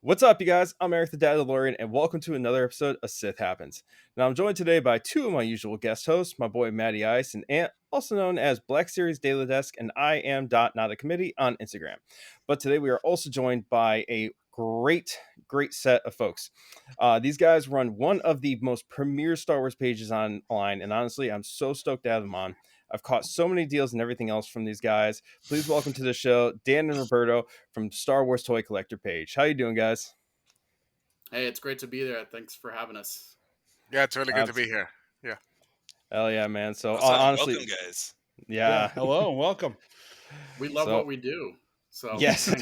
What's up, you guys? I'm Eric the Dadalorian, and welcome to another episode of Sith Happens. Now, I'm joined today by two of my usual guest hosts, my boy Matty Ice and Ant, also known as Black Series Daily Desk, and I am Not a Committee on Instagram. But today we are also joined by a great set of folks. These guys run one of the most premier Star Wars pages online, and honestly, I'm so stoked to have them on. I've caught so many deals and everything else from these guys. Please welcome to the show, Dan and Roberto from Star Wars Toy Collector page. How you doing, guys? Hey, it's great to be there. Thanks for having us. Yeah, it's really good to be here. Yeah. Hell yeah, man. So Awesome. honestly, Welcome, guys. yeah. Hello, welcome. We love what we do. So yes.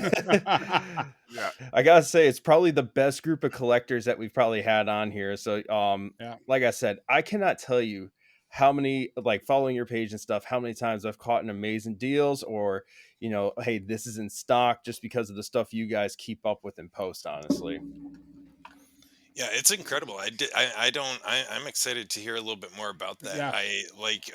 Yeah. I gotta say, it's probably the best group of collectors that we've probably had on here. So like I said, I cannot tell you how many, like, following your page and stuff, how many times I've caught an amazing deals, or hey, this is in stock, just because of the stuff you guys keep up with and post, honestly. Yeah, it's incredible. I'm excited to hear a little bit more about that. Yeah. I like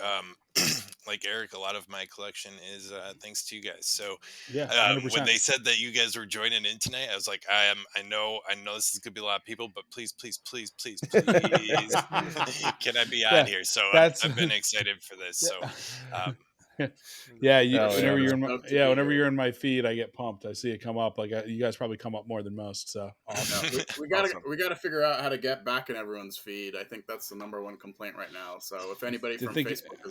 like Eric, a lot of my collection is thanks to you guys. So Yeah, when 100%. they said that you guys were joining in tonight, I was like, I know this is gonna be a lot of people, but please can I be on here? So I've been excited for this. So whenever you're in my feed, I get pumped. I see it come up. Like, you guys probably come up more than most. So awesome. we gotta figure out how to get back in everyone's feed. I think that's the number one complaint right now. So if anybody from Facebook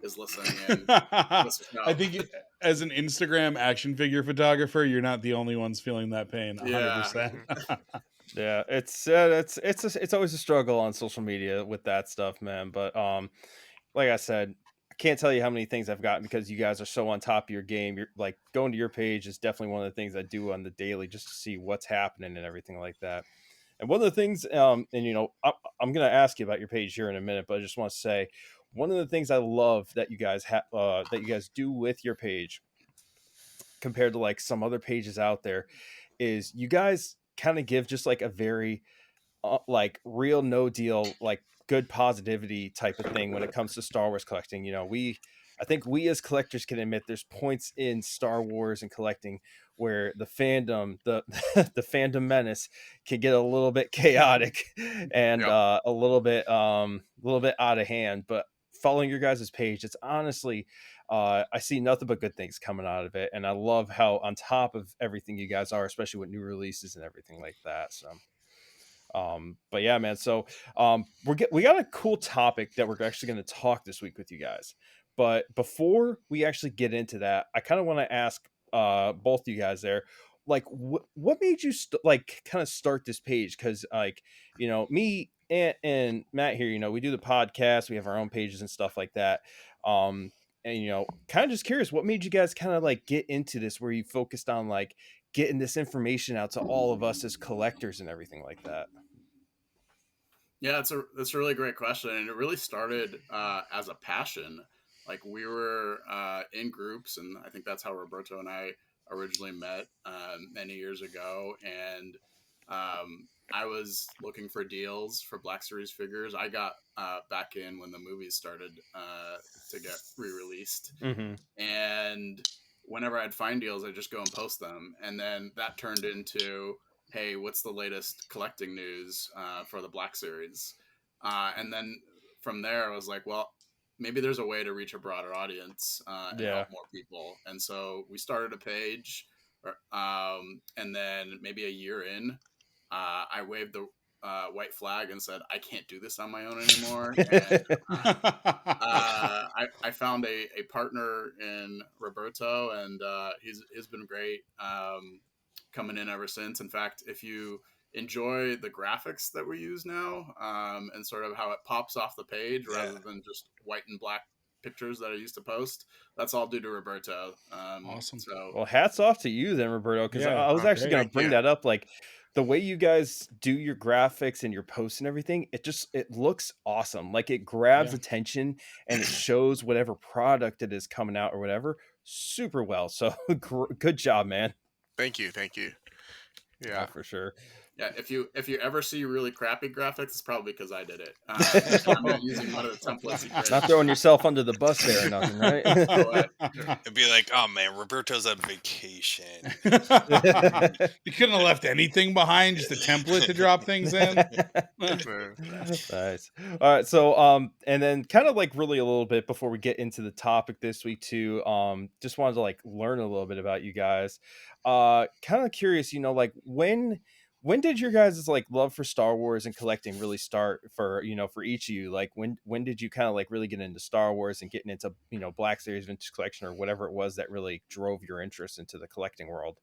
is listening, in, I think as an Instagram action figure photographer, you're not the only ones feeling that pain. 100%. Yeah, it's always a struggle on social media with that stuff, man. But like I said, I can't tell you how many things I've gotten because you guys are so on top of your game. You're like, going to your page is definitely one of the things I do on the daily, just to see what's happening and everything like that. And one of the things, I'm going to ask you about your page here in a minute, but I just want to say one of the things I love that you guys do with your page compared to like some other pages out there is you guys kind of give just like a very like real no deal, like good positivity type of thing when it comes to Star Wars collecting. I think we as collectors can admit there's points in Star Wars and collecting where the fandom, the fandom menace can get a little bit chaotic and a little bit out of hand. But following your guys' page, it's honestly, I see nothing but good things coming out of it. And I love how on top of everything you guys are, especially with new releases and everything like that. So but yeah, man, so we got a cool topic that we're actually going to talk this week with you guys. But before we actually get into that, I kind of want to ask both you guys there, like, what made you kind of start this page? Because like, me and Matt here, we do the podcast, we have our own pages and stuff like that. And kind of just curious, what made you guys kind of like get into this, where you focused on like getting this information out to all of us as collectors and everything like that? Yeah, that's a really great question, and it really started as a passion. Like, we were in groups, and I think that's how Roberto and I originally met many years ago. And I was looking for deals for Black Series figures. I got back in when the movies started to get re-released, and whenever I'd find deals, I'd just go and post them, and then that turned into, hey, what's the latest collecting news for the Black Series? And then from there, I was like, well, maybe there's a way to reach a broader audience and help more people. And so we started a page, and then maybe a year in, I waved the white flag and said, I can't do this on my own anymore. And I found a partner in Roberto, and he's been great. Coming in ever since. In fact, if you enjoy the graphics that we use now, and sort of how it pops off the page rather than just white and black pictures that I used to post, that's all due to Roberto. Awesome. So, well, hats off to you then, Roberto, because I was actually going to bring that up. Like, the way you guys do your graphics and your posts and everything, it looks awesome. Like, it grabs attention and it shows whatever product it is coming out or whatever super well. So good job, man. Thank you. Yeah, for sure. Yeah, if you ever see really crappy graphics, it's probably because I did it. I'm not using one of the templates. Not throwing yourself under the bus there or nothing, right? It'd be like, oh man, Roberto's on vacation. You couldn't have left anything behind, just a template to drop things in. Nice. All right, so and then kind of like really a little bit before we get into the topic this week too, just wanted to like learn a little bit about you guys. Kind of curious, like when did your guys' like love for Star Wars and collecting really start for for each of you? Like when did you kind of like really get into Star Wars and getting into Black Series Vintage Collection or whatever it was that really drove your interest into the collecting world?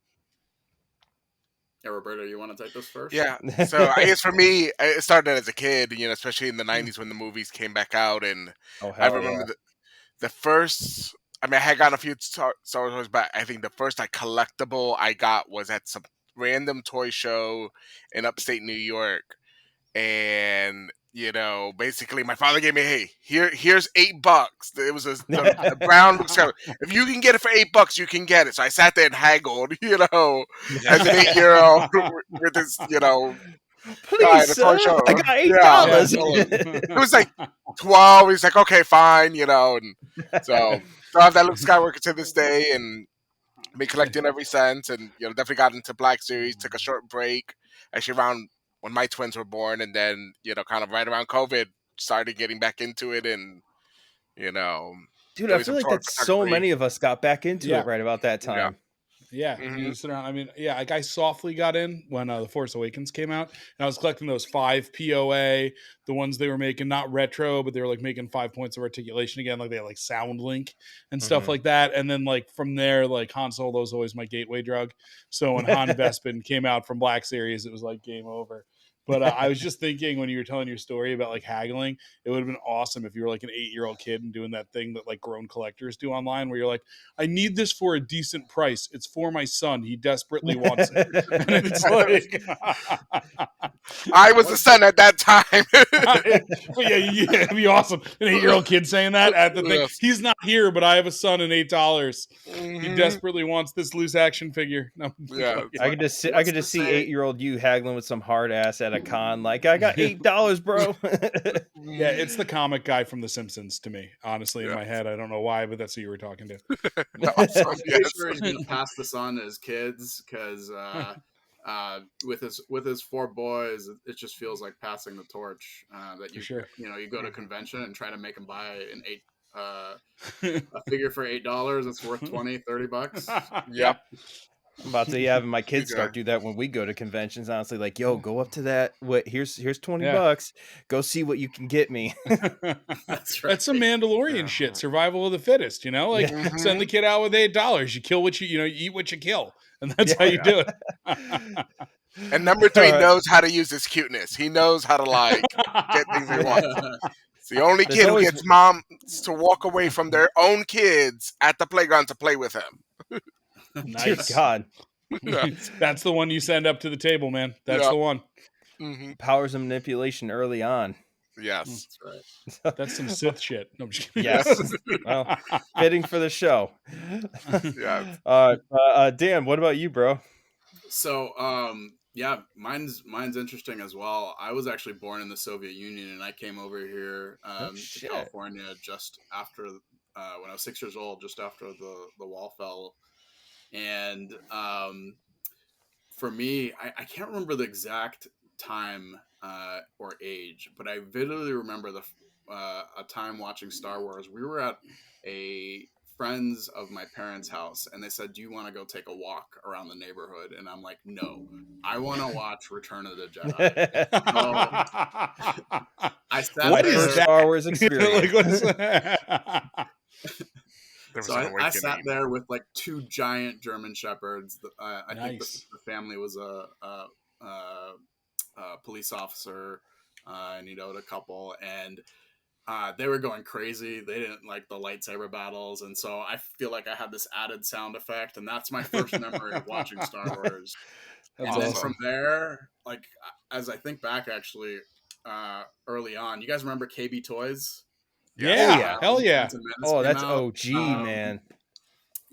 Yeah, Roberto, you want to take this first? Yeah. So I guess for me, it started as a kid, especially in the 90s when the movies came back out. And I remember the first, I mean, I had gotten a few Star Wars, but I think the first collectible I got was at some random toy show in upstate New York. And, basically my father gave me, hey, here's $8. It was a brown looks. If you can get it for $8, you can get it. So I sat there and haggled, as an 8-year-old with this, please, sir, I got $8. It was like 12. He's like, okay, fine, and so I have that Luke Skywalker to this day, and been collecting ever since. And definitely got into Black Series. Took a short break, actually around when my twins were born, and then kind of right around COVID, started getting back into it, and dude, I feel like that's so many of us got back into it right about that time. Yeah, sit around. I mean, like I softly got in when The Force Awakens came out, and I was collecting those 5 POA, the ones they were making, not retro, but they were like making 5 points of articulation again, like they had like Sound Link and stuff like that. And then like from there, like Han Solo was always my gateway drug. So when Han Bespin came out from Black Series, it was like game over. But I was just thinking when you were telling your story about like haggling, it would have been awesome if you were like an 8-year-old kid and doing that thing that like grown collectors do online where you're like, I need this for a decent price. It's for my son. He desperately wants it. And it's like... I was the son at that time. But yeah, it'd be awesome. An 8-year-old kid saying that at the thing. He's not here, but I have a son and $8. He desperately wants this loose action figure. No, I could just see 8-year-old you haggling with some hard ass at a con, like, I got $8, bro. Yeah, it's the comic guy from The Simpsons to me. Honestly, in my head, I don't know why, but that's who you were talking to. I'm sure he's gonna pass this on to his kids because with his 4 boys, it just feels like passing the torch. That you you go to a convention and try to make them buy a figure for $8 that's worth $20-$30. Yep. I'm about to having my kids start do that when we go to conventions. Honestly, like, yo, go up to that. What? Here's $20. Go see what you can get me. That's right. That's some Mandalorian shit. Survival of the fittest. Like send the kid out with $8. You kill what you eat what you kill, and that's how you do it. And number 3 knows how to use his cuteness. He knows how to like get things he wants. It's the only kid who gets moms to walk away from their own kids at the playground to play with him. Nice. Dear God. That's the one you send up to the table, man. That's the one. Powers of manipulation early on. Yes. That's right. That's some Sith shit. No, I'm just kidding. Yes. Well, fitting for the show. Dan, what about you, bro? So, mine's interesting as well. I was actually born in the Soviet Union, and I came over here to California just after when I was 6 years old, just after the wall fell. And for me, I can't remember the exact time or age, but I vividly remember a time watching Star Wars. We were at a friends of my parents' house, and they said, do you want to go take a walk around the neighborhood? And I'm like, no, I want to watch Return of the Jedi. So I sat there. Star Wars experience. So I sat there with like 2 giant German shepherds. I think the family was a police officer, and a couple, and they were going crazy. They didn't like the lightsaber battles, and so I feel like I had this added sound effect, and that's my first memory of watching Star Wars. Then from there, like as I think back, actually, early on, you guys remember KB Toys? Yeah, hell yeah. Oh, that's OG, man.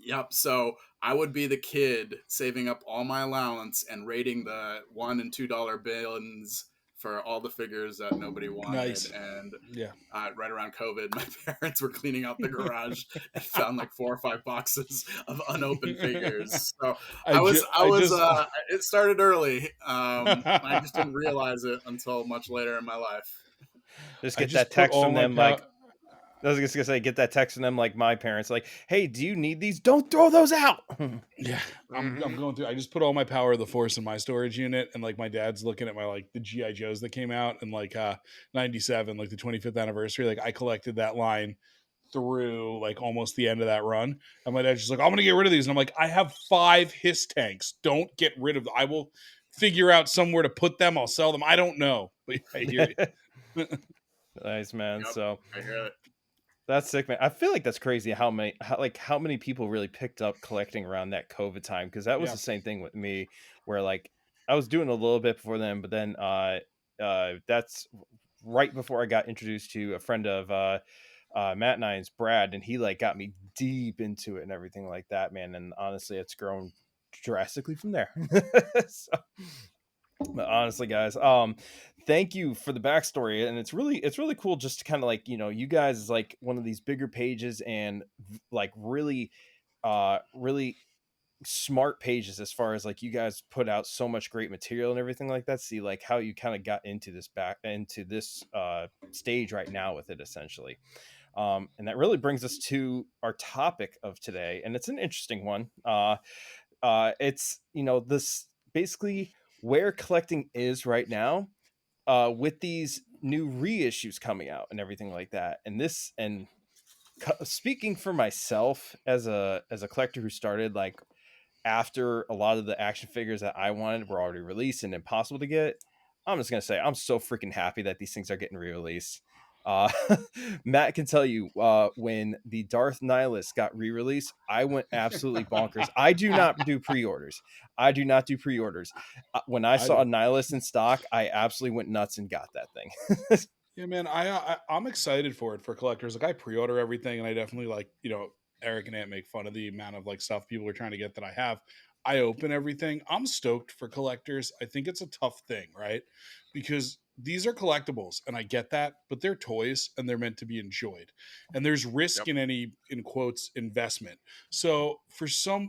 Yep. So I would be the kid saving up all my allowance and raiding the $1 and $2 bins for all the figures that nobody wanted. Nice. And Yeah. right around COVID, my parents were cleaning out the garage and found like 4 or 5 boxes of unopened figures. So it started early. I just didn't realize it until much later in my life. Just get that text from them like, I was just gonna say, get that text from them like my parents, like, "Hey, do you need these? Don't throw those out." Yeah, I'm going through. I just put all my Power of the Force in my storage unit, and like my dad's looking at my like the GI Joes that came out in like '97, like the 25th anniversary. Like I collected that line through like almost the end of that run, and my dad's just like, "I'm gonna get rid of these," and I'm like, "I have 5 Hiss tanks. Don't get rid of them. I will figure out somewhere to put them. I'll sell them. I don't know." But I hear you. Nice, man. Yep, So I hear it. that's sick, man. I feel like that's crazy how many people really picked up collecting around that COVID time, because that was the same thing with me, where like I was doing a little bit before then, but then that's right before I got introduced to a friend of Matt and I's, Brad, and he like got me deep into it and everything like that, man. And honestly, it's grown drastically from there. So, but honestly, guys, thank you for the backstory, and it's really cool just to kind of like, you guys is like one of these bigger pages, and like really really smart pages as far as like you guys put out so much great material and everything like that. See like how you kind of got into this stage right now with it, essentially. And that really brings us to our topic of today, and it's an interesting one. It's this basically where collecting is right now, with these new reissues coming out and everything like that. And speaking for myself as a collector who started like after a lot of the action figures that I wanted were already released and impossible to get, I'm just gonna say I'm so freaking happy that these things are getting re-released. Uh, Matt can tell you, when the Darth Nihilus got re-released, I went absolutely bonkers. I do not do pre-orders. When I saw a Nihilus in stock, I absolutely went nuts and got that thing. Yeah, man, I'm excited for it for collectors. Like I pre-order everything, and I definitely like Eric and Ant make fun of the amount of like stuff people are trying to get that I have. I open everything. I'm stoked for collectors. I think it's a tough thing, right? Because these are collectibles, and I get that, but they're toys and they're meant to be enjoyed. And there's risk in any, in quotes, investment. So for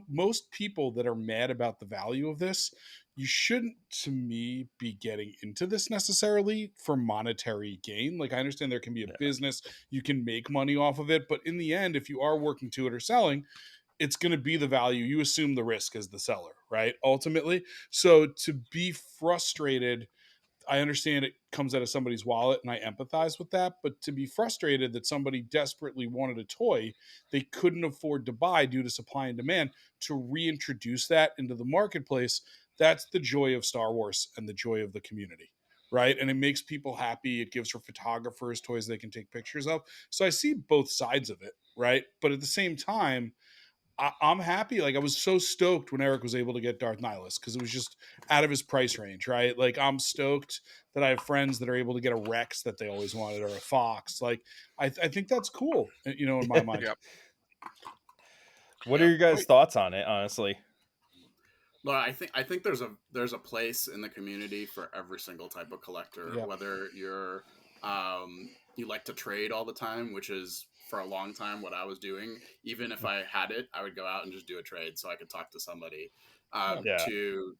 most people that are mad about the value of this, you shouldn't, to me, be getting into this necessarily for monetary gain. Like I understand there can be a business, you can make money off of it, but in the end, if you are working to it or selling, it's going to be the value. You assume the risk as the seller, right? Ultimately. So to be frustrated, I understand it comes out of somebody's wallet and I empathize with that, but to be frustrated that somebody desperately wanted a toy they couldn't afford to buy due to supply and demand, to reintroduce that into the marketplace, that's the joy of Star Wars and the joy of the community, right? And it makes people happy. It gives for photographers toys they can take pictures of. So I see both sides of it, right? But at the same time, I'm happy. Like I was so stoked when Eric was able to get Darth Nihilus because it was just out of his price range, right? Like I'm stoked that I have friends that are able to get a Rex that they always wanted or a Fox. Like I think that's cool, in my mind. What are your guys' thoughts on it, honestly? Well, I think there's a place in the community for every single type of collector. Whether you're you like to trade all the time, which is for a long time what I was doing. Even if I had it, I would go out and just do a trade so I could talk to somebody. To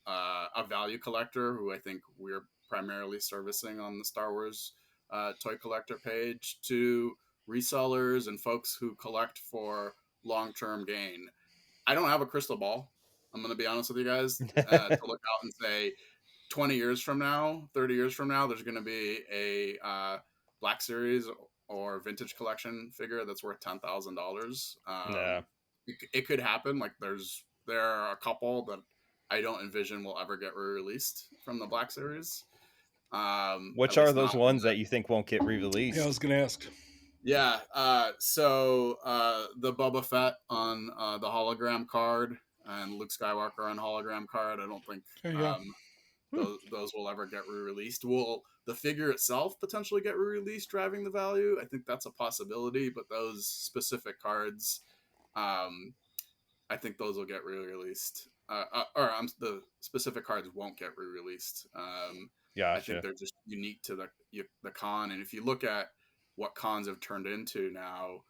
a value collector who I think we're primarily servicing on the Star Wars toy collector page, to resellers and folks who collect for long-term gain. I don't have a crystal ball. I'm going to be honest with you guys, to look out and say 20 years from now, 30 years from now, there's going to be a Black Series or vintage collection figure that's worth $10,000. It could happen. Like there are a couple that I don't envision will ever get re-released from the Black Series. Which are those ones that you think won't get re-released? Yeah, I was going to ask. Yeah. So the Boba Fett on the hologram card and Luke Skywalker on hologram card, I don't think those will ever get re-released. Will the figure itself potentially get re-released, driving the value? I think that's a possibility, but those specific cards, I think those will get re-released. The specific cards won't get re-released. I think Gotcha. they're just unique to the con. And if you look at what cons have turned into now,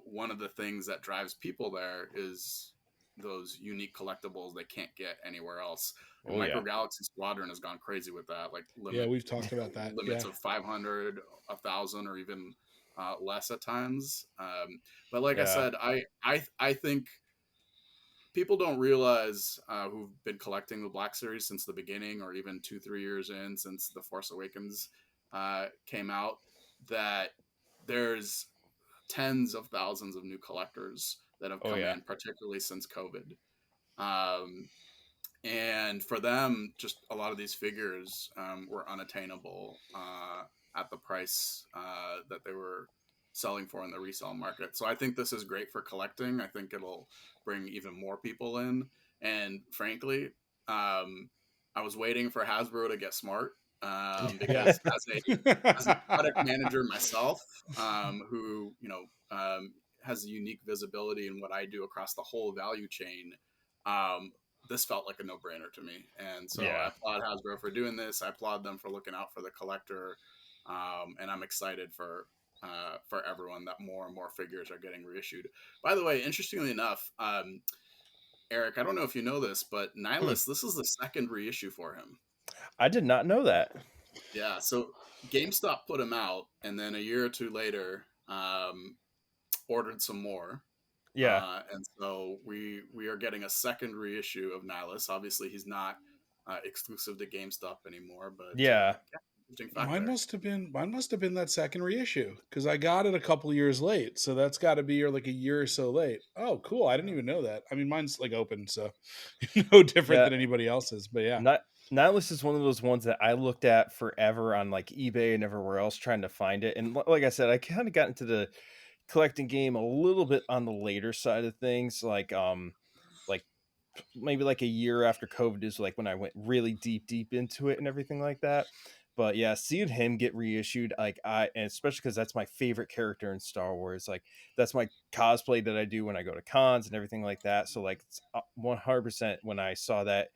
one of the things that drives people there is those unique collectibles they can't get anywhere else. And Oh yeah. Micro Galaxy Squadron has gone crazy with that, like we've talked about that. limits of 500, 1,000, or even less at times. But like I Yeah. said, I think people don't realize who've been collecting the Black Series since the beginning, or even 2-3 years in since The Force Awakens came out, that there's tens of thousands of new collectors that have Oh come yeah. in, particularly since COVID. And for them, just a lot of these figures were unattainable at the price that they were selling for in the resale market. So I think this is great for collecting. I think it'll bring even more people in. And frankly, I was waiting for Hasbro to get smart because as a product manager myself, who has a unique visibility in what I do across the whole value chain. This felt like a no-brainer to me, and so I Yeah. applaud Hasbro for doing this. I applaud them for looking out for the collector, and I'm excited for everyone that more and more figures are getting reissued. By the way, interestingly enough, Eric, I don't know if you know this, but Nihilus, this is the second reissue for him. I did not know that. Yeah, so GameStop put him out, and then a year or two later, ordered some more. Yeah. And so we are getting a second reissue of Nihilus. Obviously, he's not exclusive to GameStop anymore, but Yeah. interesting fact Mine there. must have been that second reissue because I got it a couple years late, so that's got to be like a year or so late. Oh, cool! I didn't even know that. I mean, mine's like open, so no different Yeah. than anybody else's. But yeah, Nihilus is one of those ones that I looked at forever on like eBay and everywhere else trying to find it. And like I said, I kind of got into the collecting game a little bit on the later side of things, like maybe like a year after COVID is like when I went really deep into it and everything like that. But yeah, seeing him get reissued, and especially because that's my favorite character in Star Wars. Like that's my cosplay that I do when I go to cons and everything like that. So like 100% when I saw that,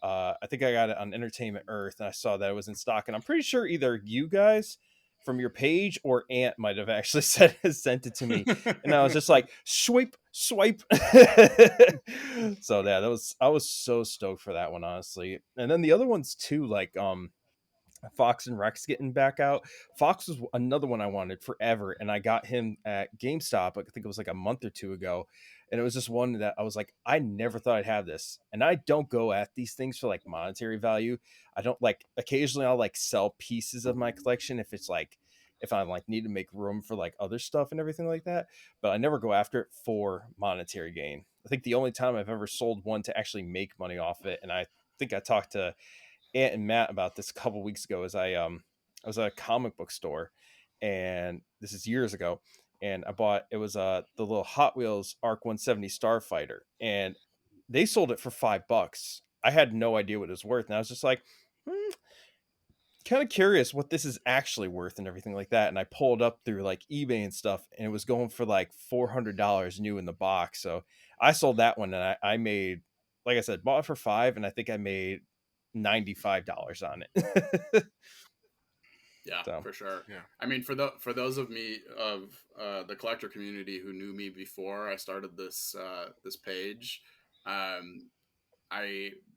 I think I got it on Entertainment Earth and I saw that it was in stock, and I'm pretty sure either you guys from your page or Ant might have actually sent it to me, and I was just like swipe. So yeah, I was so stoked for that one, honestly. And then the other ones too, like Fox and Rex getting back out. Fox was another one I wanted forever, and I got him at GameStop. I think it was like a month or two ago, and it was just one that I was like, I never thought I'd have this. And I don't go at these things for like monetary value. I don't like. Occasionally, I'll like sell pieces of my collection if it's like if I like need to make room for like other stuff and everything like that. But I never go after it for monetary gain. I think the only time I've ever sold one to actually make money off it, and I think I talked to Ant and Matt about this a couple weeks ago, is I was at a comic book store, and this is years ago, and I bought the little Hot Wheels Arc 170 Starfighter, and they sold it for $5. I had no idea what it was worth, and I was just like, kind of curious what this is actually worth and everything like that. And I pulled up through like eBay and stuff, and it was going for like $400 new in the box. So I sold that one, and I made, like I said, bought it for $5, and I think I made $95 on it. Yeah, So for sure. Yeah. I mean, for those of the collector community who knew me before I started this page,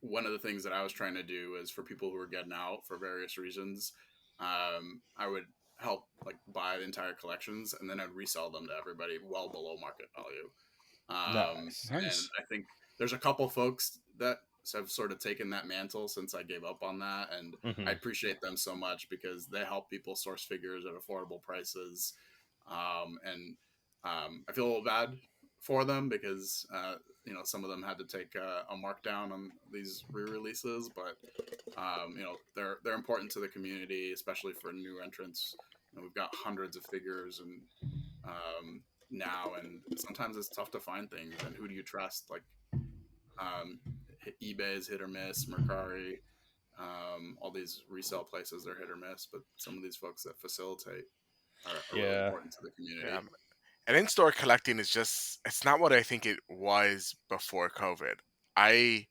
one of the things that I was trying to do is for people who were getting out for various reasons, I would help like buy the entire collections, and then I'd resell them to everybody well below market value. nice. And I think there's a couple folks that have sort of taken that mantle since I gave up on that, and I appreciate them so much because they help people source figures at affordable prices. I feel a little bad for them because some of them had to take a markdown on these re-releases, but they're important to the community, especially for new entrants. We've got hundreds of figures and now, and sometimes it's tough to find things, and who do you trust? Like eBay is hit or miss, Mercari, all these resale places, they're hit or miss, but some of these folks that facilitate are really Yeah. important to the community. Yeah. And in-store collecting is just, it's not what I think it was before COVID. I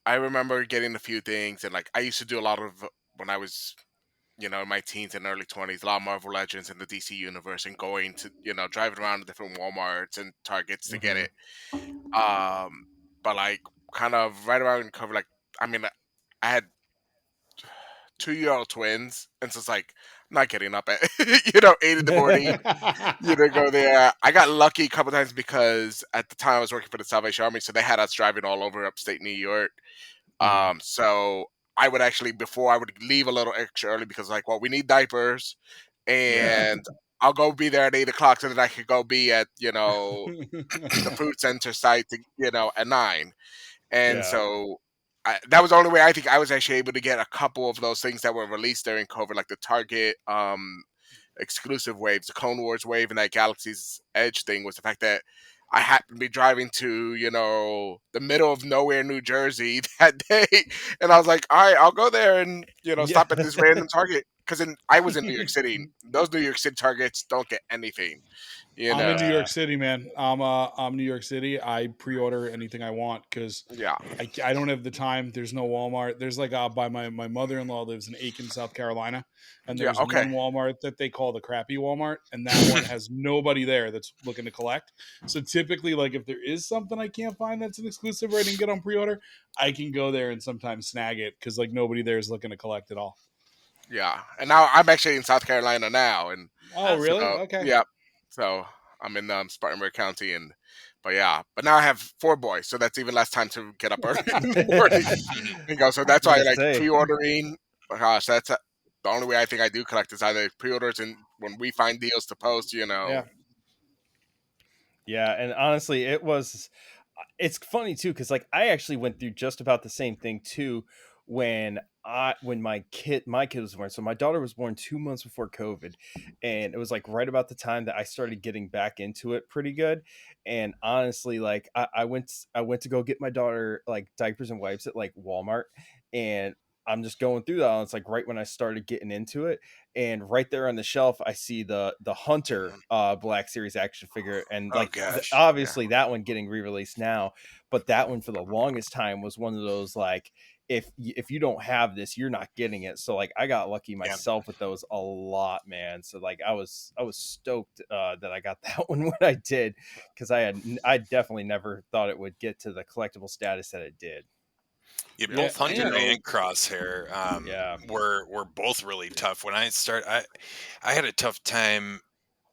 I remember getting a few things, and like I used to do a lot of, when I was, in my teens and early 20s, a lot of Marvel Legends in the DC universe, and going to, driving around to different Walmarts and Targets to get Mhm. it. Um, but like kind of right around COVID, like, I mean, I had 2-year-old twins, and so it's like I'm not getting up at 8 in the morning. Go there. I got lucky a couple times because at the time I was working for the Salvation Army, so they had us driving all over upstate New York. Mhm. So I would actually, before, I would leave a little extra early because, like, well, we need diapers, Yeah. and I'll go be there at 8 o'clock so that I could go be at the food center site at 9. And Yeah. so that was the only way I think I was actually able to get a couple of those things that were released during COVID, like the Target exclusive waves, the Clone Wars wave, and that Galaxy's Edge thing, was the fact that I happened to be driving to, the middle of nowhere, New Jersey that day. And I was like, all right, I'll go there and, Yeah. stop at this random Target. Because I was in New York City. Those New York City Targets don't get anything, you I'm in know? New York Yeah. City, man. I'm New York City. I pre-order anything I want because Yeah. I don't have the time. There's no Walmart. There's like by my mother-in-law lives in Aiken, South Carolina, and Yeah. there's Okay. one Walmart that they call the crappy Walmart, and that one has nobody there that's looking to collect. So typically, like if there is something I can't find that's an exclusive or I didn't get on pre-order, I can go there and sometimes snag it because like nobody there is looking to collect it all. Yeah. And now I'm actually in South Carolina now. And Oh, That's really? so, Okay. yeah. So I'm in Spartanburg County. But yeah. But now I have 4 boys. So that's even less time to get up early in the morning and go. So I was that's why I gonna like say. pre ordering. Gosh, that's the only way I think I do collect is either pre orders and when we find deals to post. Yeah. Yeah, and honestly, it's funny too because like I actually went through just about the same thing too when my kid was born. So my daughter was born 2 months before COVID, and it was like right about the time that I started getting back into it pretty good. And honestly, like I went to go get my daughter like diapers and wipes at like Walmart, and I'm just going through that. And it's like right when I started getting into it, and right there on the shelf I see the Hunter Black Series action figure, and Oh like gosh. Yeah. obviously that one getting re-released now, but that one for the longest time was one of those like if you don't have this you're not getting it. So like I got lucky Yeah. myself with those a lot, man. So like I was stoked that I got that one when I did, because I definitely never thought it would get to the collectible status that it did. Yeah, Yeah. Yeah. both And Hunter and Crosshair Yeah. were both really tough. When I had a tough time.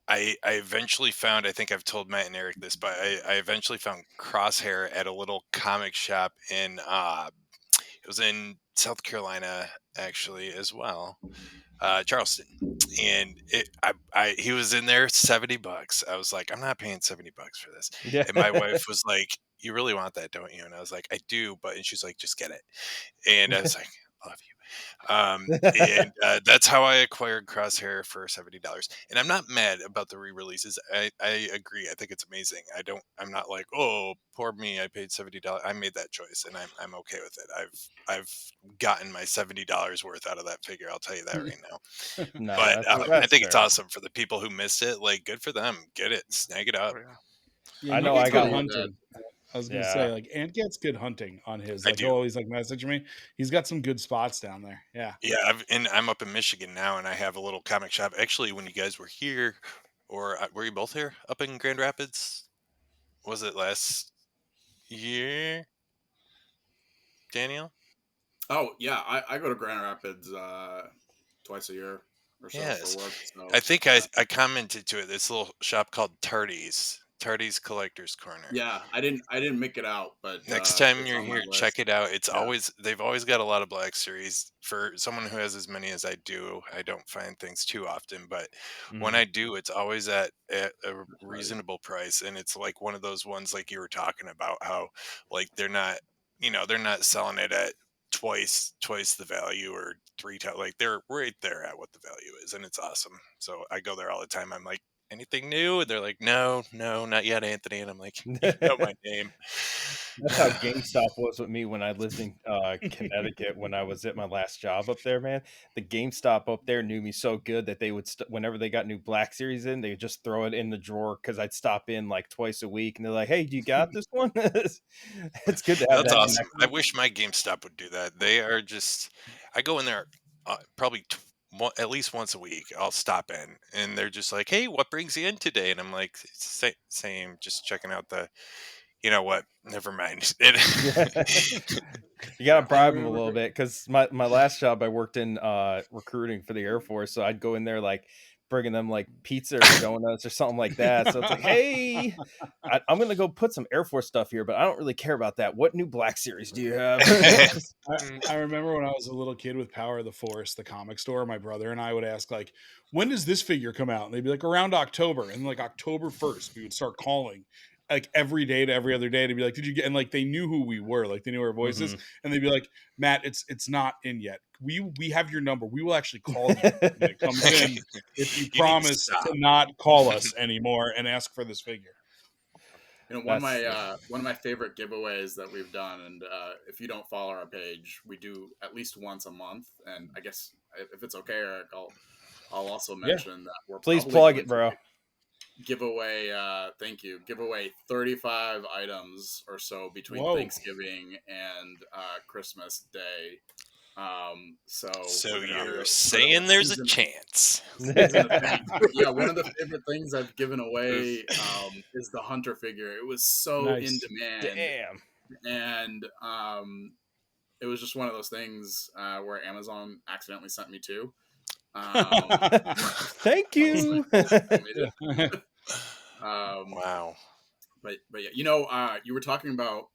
I eventually found, I think I've told Matt and Eric this, but I eventually found Crosshair at a little comic shop in it was in South Carolina actually as well, Charleston. And he was in there $70. I was like, I'm not paying $70 for this. Yeah. And my wife was like, you really want that, don't you? And I was like, I do, but, and she's like, just get it. And I was like, love you. And that's how I acquired Crosshair for $70. And I'm not mad about the re-releases. I agree. I think it's amazing. I'm not like, oh, poor me. I paid $70. I made that choice, and I'm okay with it. I've gotten my $70 worth out of that figure. I'll tell you that right now. No, But that's I that's think it's fair. awesome for the people who missed it. Like, good for them. Get it. Snag it up. oh, yeah. Yeah, I he know gets I good got Definitely hunting. I was gonna yeah. say, like, Ant gets good hunting on his. I Like, he'll do. always like message me. He's got some good spots down there. Yeah. Yeah, I'm up in Michigan now, and I have a little comic shop. Actually, when you guys were here, or were you both here up in Grand Rapids? Was it last year, Daniel? Oh yeah, I go to Grand Rapids twice a year or so for Yes. work. I So think I commented to it. This little shop called Tardy's Collector's Corner. yeah, I didn't make it out, but Next time it's you're on my here, check list. it out. Yeah, They've always got a lot of Black Series. For someone who has as many as I do, I don't find things too often, but when Mhm. I do, it's always at a right. reasonable price. And it's like one of those ones like you were talking about, how like they're not selling it at twice the value or 3 times. Like they're right there at what the value is, and it's awesome. So I go there all the time. I'm like, anything new? And they're like, no, not yet, Anthony. And I'm like, you know my name. That's how GameStop was with me when I lived in Connecticut when I was at my last job up there, man. The GameStop up there knew me so good that they would, whenever they got new Black Series in, they would just throw it in the drawer because I'd stop in like twice a week and they're like, hey, do you got this one? It's good to have That's that awesome. I connection. wish my GameStop would do that. They are just, I go in there probably at least once a week. I'll stop in and they're just like, hey, what brings you in today? And I'm like, same, just checking out the, you know what? Never mind. Yeah. You gotta bribe them a little bit because my last job I worked in recruiting for the Air Force, so I'd go in there like bringing them like pizza or donuts or something like that. So it's like, hey, I'm gonna go put some Air Force stuff here, but I don't really care about that. What new Black Series do you have? I remember when I was a little kid with Power of the Force, the comic store, my brother and I would ask, like, when does this figure come out? And they'd be like, around October. And like October 1st, we would start calling like every day to every other day to be like, did you get? And like they knew who we were, like they knew our voices. And they'd be like, Matt, it's not in yet. We have your number. We will actually call you when it comes in if you promise to not call us anymore and ask for this figure. You know, one of my favorite giveaways that we've done, and if you don't follow our page, we do at least once a month. And I guess if it's okay, Eric, I'll also mention that we're please plug it, bro. Give away, give away 35 items or so between Thanksgiving and Christmas Day. So you're saying there's a chance. Yeah, one of the favorite things I've given away is the Hunter figure. It was so in demand. Damn. And it was just one of those things where Amazon accidentally sent me two. Thank you. Wow. But yeah, you know, you were talking about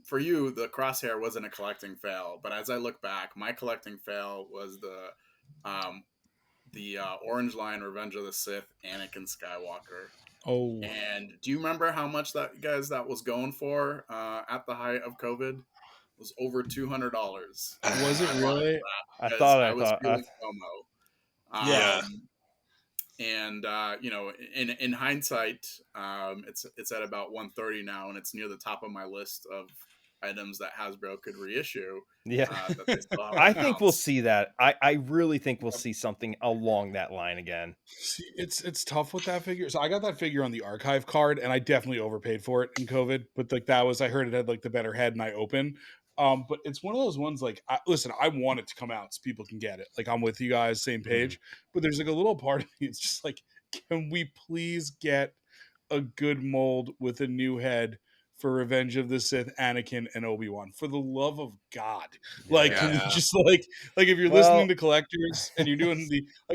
for you, the Crosshair wasn't a collecting fail, but as I look back, my collecting fail was the Orange Line Revenge of the Sith Anakin Skywalker. Oh. And do you remember how much that was going for at the height of COVID? It was over $200. Was it really? I was feeling FOMO. Yeah. And you know, in hindsight, it's at about 130 now, and it's near the top of my list of items that Hasbro could reissue. Yeah, I think we'll see that. I really think we'll see something along that line again. See, it's tough with that figure. So I got that figure on the archive card, and I definitely overpaid for it in COVID. But like I heard it had like the better head, and I open. But it's one of those ones like, listen, I want it to come out so people can get it. Like I'm with you guys, same page. But there's like a little part of me. It's just like, can we please get a good mold with a new head for Revenge of the Sith, Anakin, and Obi-Wan? For the love of God. Like, can we just like if you're listening to collectors and you're doing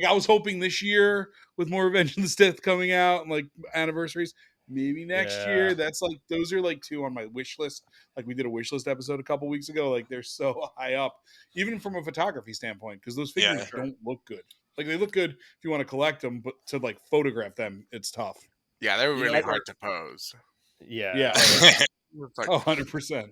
I was hoping this year with more Revenge of the Sith coming out and like anniversaries, maybe next year. That's like, those are like two on my wish list. Like we did a wish list episode a couple weeks ago. Like they're so high up, even from a photography standpoint, because those figures don't look good. Like they look good if you want to collect them, but to like photograph them, it's tough. Yeah, they were really hard to pose. Yeah. 100%.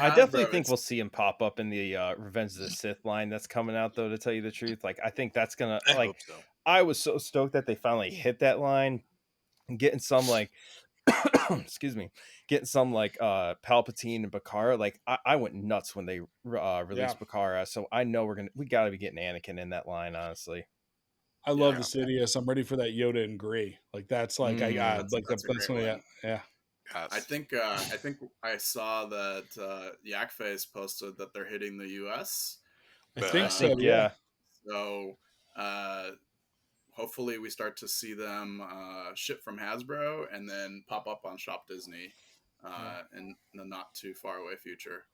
I definitely think we'll see him pop up in the Revenge of the Sith line that's coming out, though, to tell you the truth. Like, I think that's gonna hope so. I was so stoked that they finally hit that line and getting some like excuse me, getting some like Palpatine and Bakara. Like I went nuts when they released Bakara, so I know we gotta be getting Anakin in that line, honestly. I love the Sidious. I'm ready for that Yoda in gray. Like that's like that's one. Yeah. I think I saw that Yak Face posted that they're hitting the US. I think so. Yeah. So hopefully we start to see them ship from Hasbro and then pop up on Shop Disney in the not too far away future.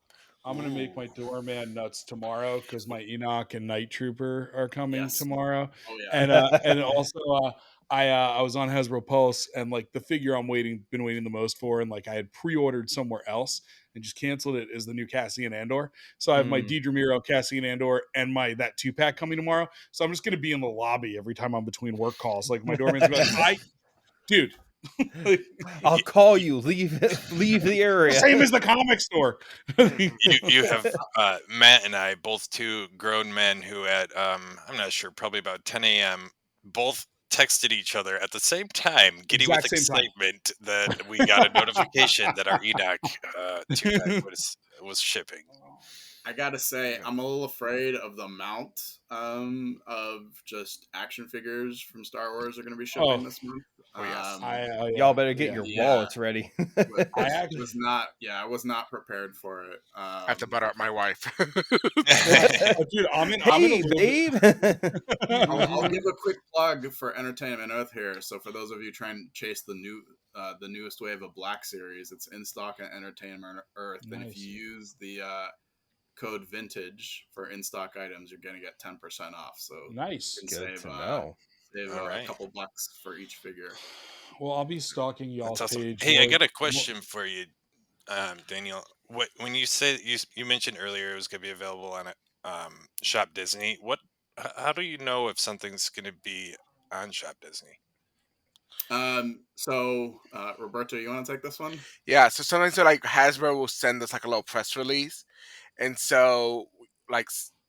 I'm going to make my doorman nuts tomorrow because my Enoch and Night Trooper are coming tomorrow. Oh, yeah. And also I was on Hasbro Pulse, and like the figure I'm been waiting the most for, and like I had pre-ordered somewhere else and just canceled it, is the new Cassian Andor. So I have my Dedra Miro, Cassian Andor, and that 2-pack coming tomorrow. So I'm just going to be in the lobby every time I'm between work calls. Like my doorman's going to be like, dude, I'll call you. Leave the area. Same as the comic store. you have Matt and I, both two grown men who at I'm not sure, probably about 10 a.m. both texted each other at the same time, giddy with Exact same time. excitement that we got a notification that our Enoch 2-pack was shipping. I gotta say, I'm a little afraid of the amount of just action figures from Star Wars are going to be shipping this month. Oh, yes. Y'all better get your Yeah. wallets ready. I was not prepared for it. I have to butter up my wife. Dude, I'm in Hey, a little babe. I'll give a quick plug for Entertainment Earth here. So for those of you trying to chase the newest wave of Black Series, it's in stock at Entertainment Earth. Nice. And if you use the code vintage for in-stock items, you're going to get 10% off. So nice. you can Good save, to know. save Alright. a couple bucks for each figure. Well, I'll be stalking y'all's That's awesome. page. Hey, I got a question for you, Daniel. When you said you mentioned earlier it was going to be available on Shop Disney, how do you know if something's going to be on Shop Disney? So Roberto, you want to take this one? Yeah, so sometimes like Hasbro will send us like a little press release, and so like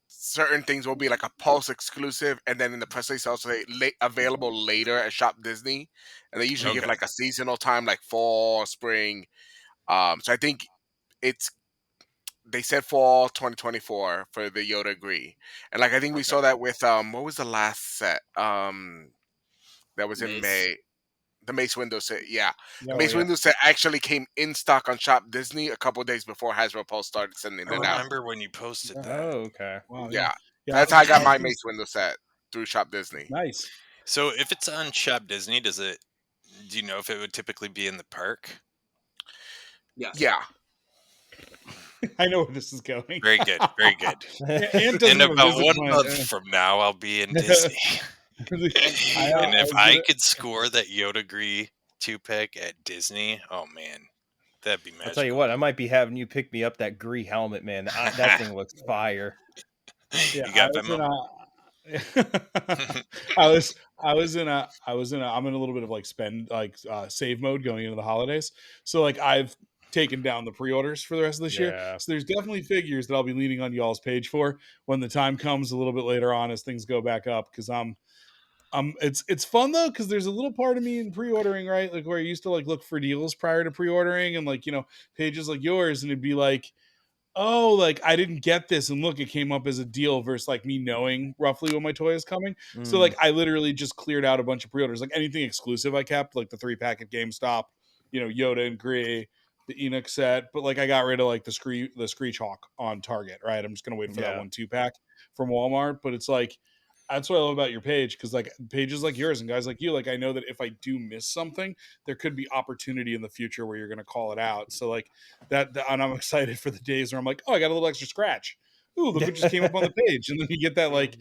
certain things will be like a Pulse exclusive, and then in the press release also say available later at Shop Disney, and they usually give Okay. like a seasonal time, like fall, spring. So I think they said fall 2024 for the Yoda Agree, and like I think we saw that with what was the last set that was in Mace. May. The Mace Windu set, yeah. The Oh, Mace yeah. Windu set actually came in stock on Shop Disney a couple of days before Hasbro Pulse started sending I it out. remember when you posted that. Oh, okay. Wow, Yeah. Yeah, That's how I got my Mace Windu set through Shop Disney. Nice. So if it's on Shop Disney, do you know if it would typically be in the park? Yes. Yeah. I know where this is going. Very good. Very good. And In about 1 month from now, I'll be in Disney. And if I could score that Yoda Agree 2-pack at Disney, oh man, that'd be magical. I'll tell you what, I might be having you pick me up that Gree helmet, man. That thing looks fire. Yeah, you got Venmo? I'm in a little bit of like save mode going into the holidays. So like I've taken down the pre-orders for the rest of this year. Yeah. So there's definitely figures that I'll be leaning on y'all's page for when the time comes a little bit later on as things go back up. Cause it's fun though, because there's a little part of me in pre-ordering, right? Like where I used to like look for deals prior to pre-ordering and like, pages like yours, and it'd be like, oh, like I didn't get this, and look, it came up as a deal versus like me knowing roughly when my toy is coming. So like I literally just cleared out a bunch of pre-orders, like anything exclusive I kept, like the 3-pack at GameStop, Yoda and Grey, the Enoch set, but like I got rid of like the Screech Hawk on Target, right? I'm just gonna wait for that 1 2-pack from Walmart, but it's like that's what I love about your page, because like pages like yours and guys like you, like I know that if I do miss something, there could be opportunity in the future where you're going to call it out. So like that, and I'm excited for the days where I'm like, oh, I got a little extra scratch. Ooh, look what just came up on the page, and then you get that like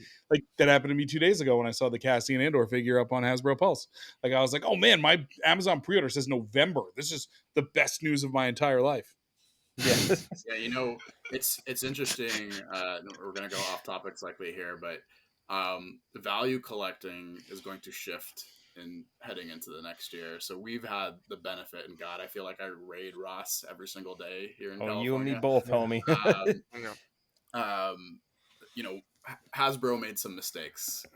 that happened to me 2 days ago when I saw the Cassian Andor figure up on Hasbro Pulse. Like I was like, oh man, my Amazon pre-order says November. This is the best news of my entire life. Yeah. Yeah, it's interesting. We're gonna go off topic slightly here, but the value collecting is going to shift in heading into the next year. So we've had the benefit, and God, I feel like I raid Ross every single day here in California. You and me both, homie. Hasbro made some mistakes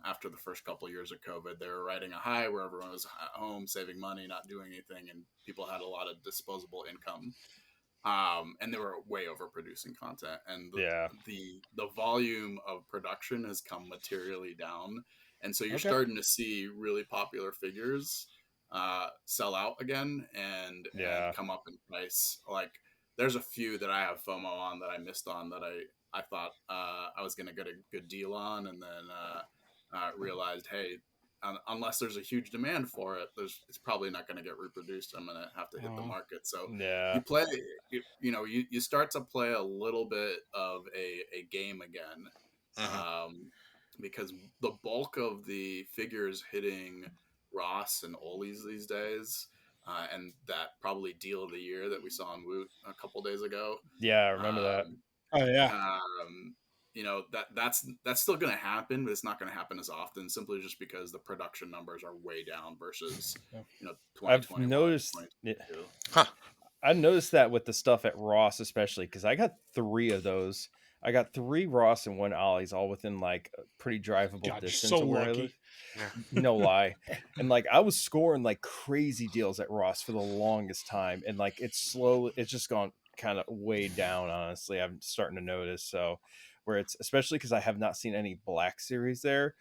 after the first couple of years of COVID. They were riding a high where everyone was at home saving money, not doing anything, and people had a lot of disposable income. And they were way overproducing content, and the volume of production has come materially down, and so you're starting to see really popular figures sell out again and come up in price. Like there's a few that I have FOMO on that I missed on that I thought I was going to get a good deal on, and then realized, hey, unless there's a huge demand for it, it's probably not going to get reproduced. I'm going to have to hit the market. So you play, you start to play a little bit of a game again, because the bulk of the figures hitting Ross and Ollie's these days, and that probably deal of the year that we saw on Woot a couple days ago. Yeah, I remember that. Oh yeah. That's still going to happen, but it's not going to happen as often, simply just because the production numbers are way down versus 2021. I've noticed that with the stuff at Ross, especially because I got 3 of those. I got 3 Ross and 1 Ollie's, all within like a pretty drivable God, you're distance so of where I lucky. live. Yeah. No lie. And like I was scoring like crazy deals at Ross for the longest time, and like it's just gone kind of way down, honestly. I'm starting to notice. So where it's, especially because I have not seen any Black Series there.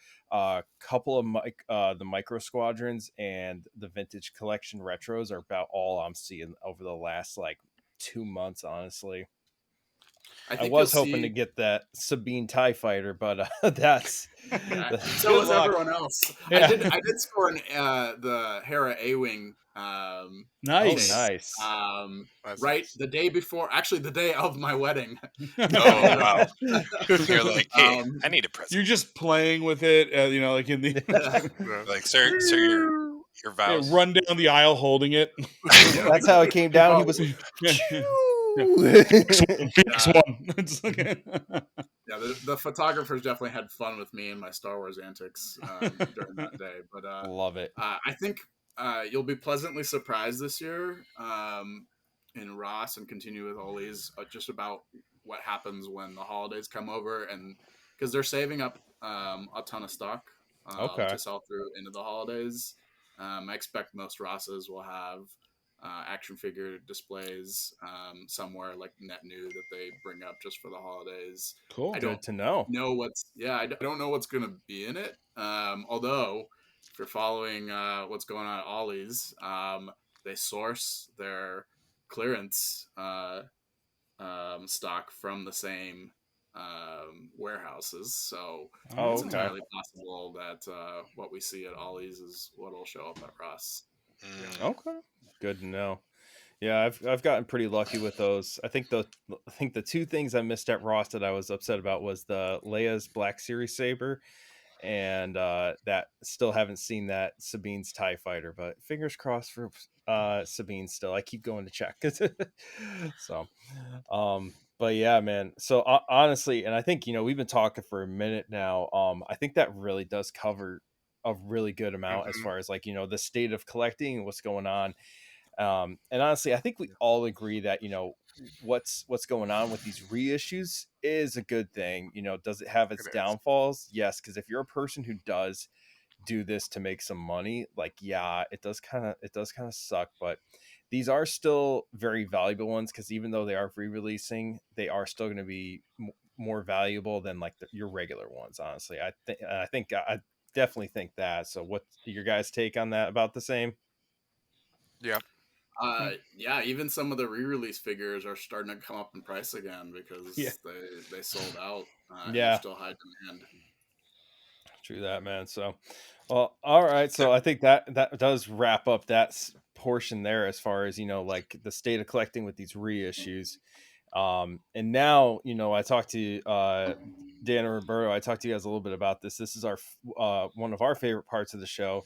Couple of the Micro Squadrons and the Vintage Collection retros are about all I'm seeing over the last like 2 months, honestly. I I think you'll was hoping to see. get that Sabine TIE fighter, but that's Yeah, so Good was luck. everyone else. Yeah. I did score an the Hera A-wing oh Nice. nice. That's right nice. the day before, actually the day of my wedding. Oh wow! You're like, hey, Um, I need a present. You're just playing with it, you know, like in the Yeah. Like, sir, your yeah, vows. run down the aisle holding it. That's how it came down. He was Phoenix one. It's like- Yeah, the photographers definitely had fun with me and my Star Wars antics during that day. But love it. I think you'll be pleasantly surprised this year in Ross, and continue with Ollie's, just about what happens when the holidays come over, and because they're saving up a ton of stock Okay. to sell through into the holidays. I expect most Rosses will have action figure displays somewhere like net new that they bring up just for the holidays. Cool. I Good don't to know. know I don't know what's going to be in it. Although if you're following what's going on at Ollie's, they source their clearance stock from the same warehouses. So Oh, it's okay. entirely possible that what we see at Ollie's is what will show up at Ross. Okay. Good to know. Yeah, I've gotten pretty lucky with those. I think the 2 things I missed at Ross that I was upset about was the Leia's Black Series saber, and that still haven't seen that Sabine's TIE fighter, but fingers crossed for Sabine still. I keep going to check. So but yeah, man. So honestly, and I think we've been talking for a minute now. I think that really does cover a really good amount as Mhm. far as like the state of collecting and what's going on. And honestly, I think we all agree that what's going on with these reissues is a good thing. Does it have its It is. downfalls? Yes, because if you're a person who does do this to make some money, like yeah, it does kind of suck, but these are still very valuable ones, because even though they are re-releasing, they are still going to be more valuable than like your regular ones, honestly. I definitely think that. So what's your guys' take on that? About the same? Yeah. Yeah, even some of the re-release figures are starting to come up in price again because Yeah. they sold out and Yeah. there's still high demand. True that, man. So, well, all right. So I think that does wrap up that portion there, as far as like the state of collecting with these reissues. And now I talked to Dan and Roberto. I talked to you guys a little bit about this. This is our one of our favorite parts of the show.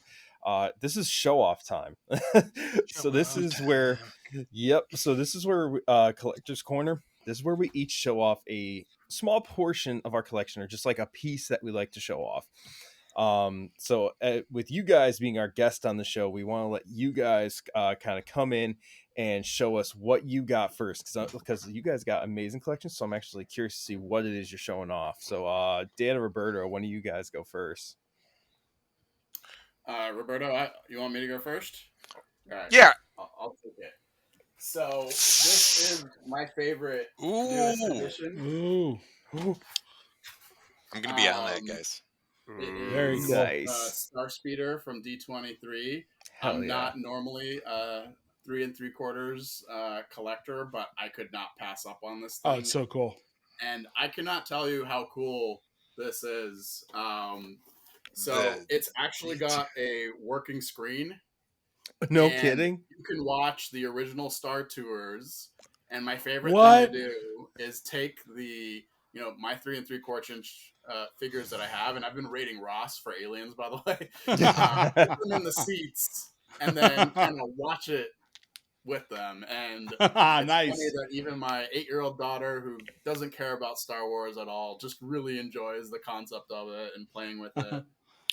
This is show off time. So this is where, yep. So this is where Collector's Corner. This is where we each show off a small portion of our collection, or just like a piece that we like to show off. So with you guys being our guest on the show, we want to let you guys kind of come in and show us what you got first, because you guys got amazing collections. So I'm actually curious to see what it is you're showing off. So Dan and Roberto, when do you guys go first? Roberto, you want me to go first? All right. Yeah. I'll take it. So this is my favorite newest Ooh, edition. Ooh. I'm gonna be on that, guys. It Very is cool. Nice. Star Speeder from D23. Hell I'm yeah. not normally a 3 3/4 collector, but I could not pass up on this thing. Oh, it's so cool. And I cannot tell you how cool this is. So it's actually got a working screen. No and kidding. You can watch the original Star Tours. And my favorite What? thing to do is take the my 3 3/4 inch figures that I have, and I've been rating Ross for aliens, by the way. Put them in the seats and then kind of watch it with them. And it's Nice. funny that even my 8-year-old daughter, who doesn't care about Star Wars at all, just really enjoys the concept of it and playing with it.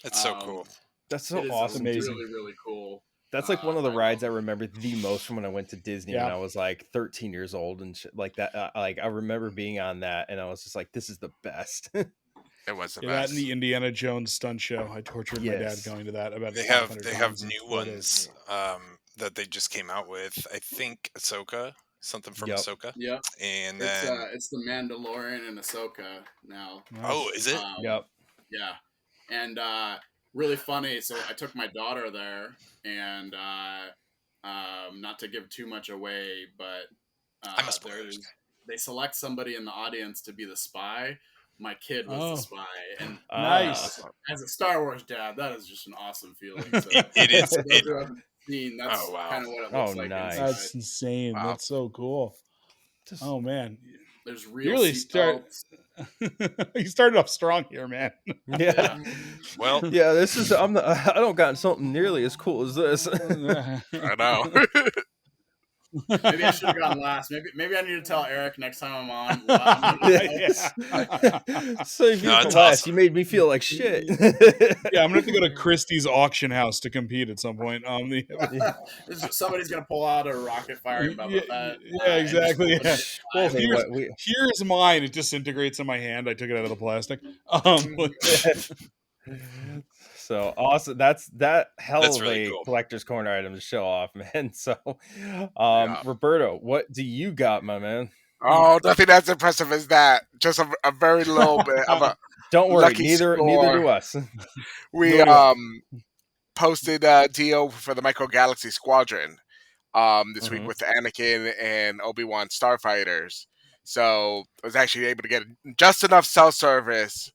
It's so cool. That's so It is awesome. Amazing. really, really cool. That's like one of the rides I remember the most from when I went to Disney when Yeah. I was like 13 years old and shit like that. Like I remember being on that and I was just like, this is the best. It was the Yeah, that best. and the Indiana Jones stunt show. I tortured my dad Yes. going to that about They 500 have times in new 4 days. ones that they just came out with. I think Ahsoka, something from Yep. Ahsoka, Yep. and It's then it's the Mandalorian and Ahsoka now. oh, Nice. is it? Yep. Yeah, and really funny. So I took my daughter there, and not to give too much away, but I'm a spoilers guy. they select somebody in the audience to be the spy. My kid was the Oh. spy, and Nice. as a Star Wars dad, that is just an awesome feeling. So It is. for those It, who haven't seen, that's oh wow. kind of what it looks Oh, like nice. inside. That's insane. Wow. That's so cool. Just- Oh man, There's you real really seatbelts. you started off strong here, man. Yeah. Well, Yeah, this is I don't got something nearly as cool as this. I know. Maybe I should have gone last. Maybe I need to tell Eric next time I'm on. I'm gonna- So if you No, went it's last, awesome. you made me feel like shit. Yeah, I'm gonna have to go to Christie's auction house to compete at some point. Somebody's gonna pull out a rocket firing Boba Fett. Yeah, exactly. and Yeah. just- Well, Tell you here's, what, we- here's mine. It disintegrates in my hand. I took it out of the plastic. So awesome. That hell That's of really a cool. collector's corner item to show off, man. So Yeah. Roberto, what do you got, my man? Oh, nothing as impressive as that. Just a very little bit of a Don't worry, lucky neither score. do us. We Nor do I. posted DO for the Micro Galaxy Squadron this week Mhm. with Anakin and Obi-Wan Starfighters. So I was actually able to get just enough cell service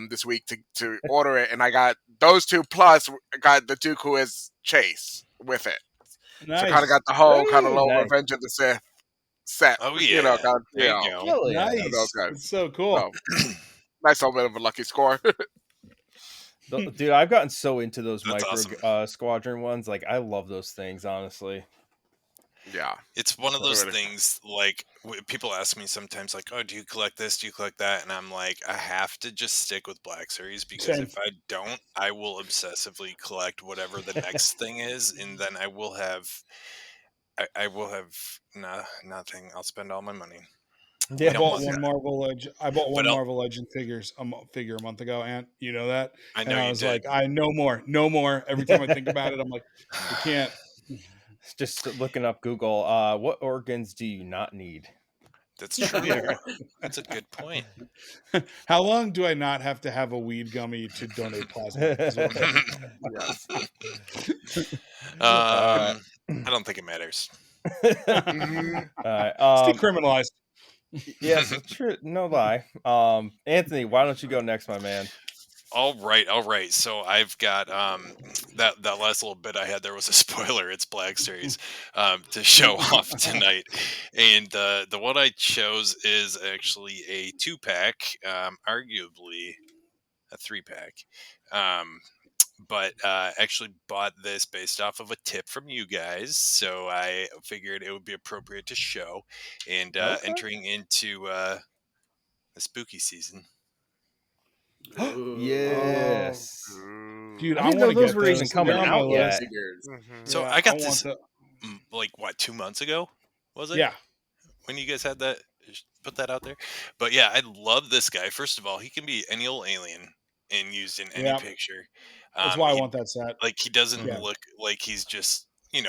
this week to order it, and I got those two plus got the Dooku as Chase with it. Nice. So kind of got the whole kind of Hey, little nice. Revenge of the Sith set. Oh You yeah. know, kind of, There you go. Hell yeah. Nice. those guys. That's so cool. So, nice little bit of a lucky score. Dude, I've gotten so into those That's micro awesome. squadron ones. Like I love those things, honestly. Yeah. It's one of those Really. things like people ask me sometimes like, oh, do you collect this? Do you collect that? And I'm like, I have to just stick with Black Series because Same. if I don't, I will obsessively collect whatever the next thing is. And then I will have nothing. I'll spend all my money. Yeah. I don't bought want one that. Marvel Legend. I bought one But Marvel Legend figure a month ago, Ant. You know that? I know And I you was did. like, no more. Every time I think about it, I'm like, I can't. Just looking up Google, what organs do you not need? That's true. Yeah. That's a good point. How long do I not have to have a weed gummy to donate plasma? Is what I don't think it matters. Mhm. All it's right. decriminalized. Yes, true. No lie. Anthony, why don't you go next, my man? All right. So I've got that last little bit I had there was a spoiler. It's Black Series to show off tonight, and the one I chose is actually a 2-pack, arguably a 3-pack. But actually bought this based off of a tip from you guys, so I figured it would be appropriate to show. And Okay. entering into the spooky season. Yes. Dude, I I didn't know want to those get were those. even coming They're on my out yet. list. Figures. Mhm. So Yeah, I got want this the- like what 2 months ago, was it? Yeah. When you guys had that, put that out there. But yeah, I love this guy. First of all, he can be any old alien and used in any Yeah. picture. That's why I he- want that set. Like he doesn't Yeah. look like he's just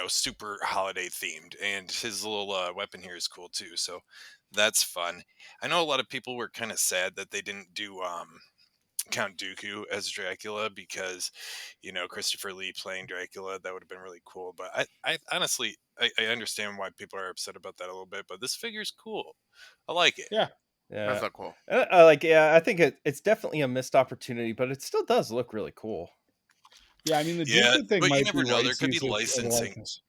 super holiday themed, and his little weapon here is cool too. So that's fun. I know a lot of people were kind of sad that they didn't do Count Dooku as Dracula because Christopher Lee playing Dracula, that would have been really cool. But I honestly I understand why people are upset about that a little bit. But this figure's cool. I like it. Yeah. Yeah. That's not cool. I think it's definitely a missed opportunity, but it still does look really cool. Yeah, I mean the Yeah, Dooku thing but you might never be know. rights There could be use of the licensing. likeness.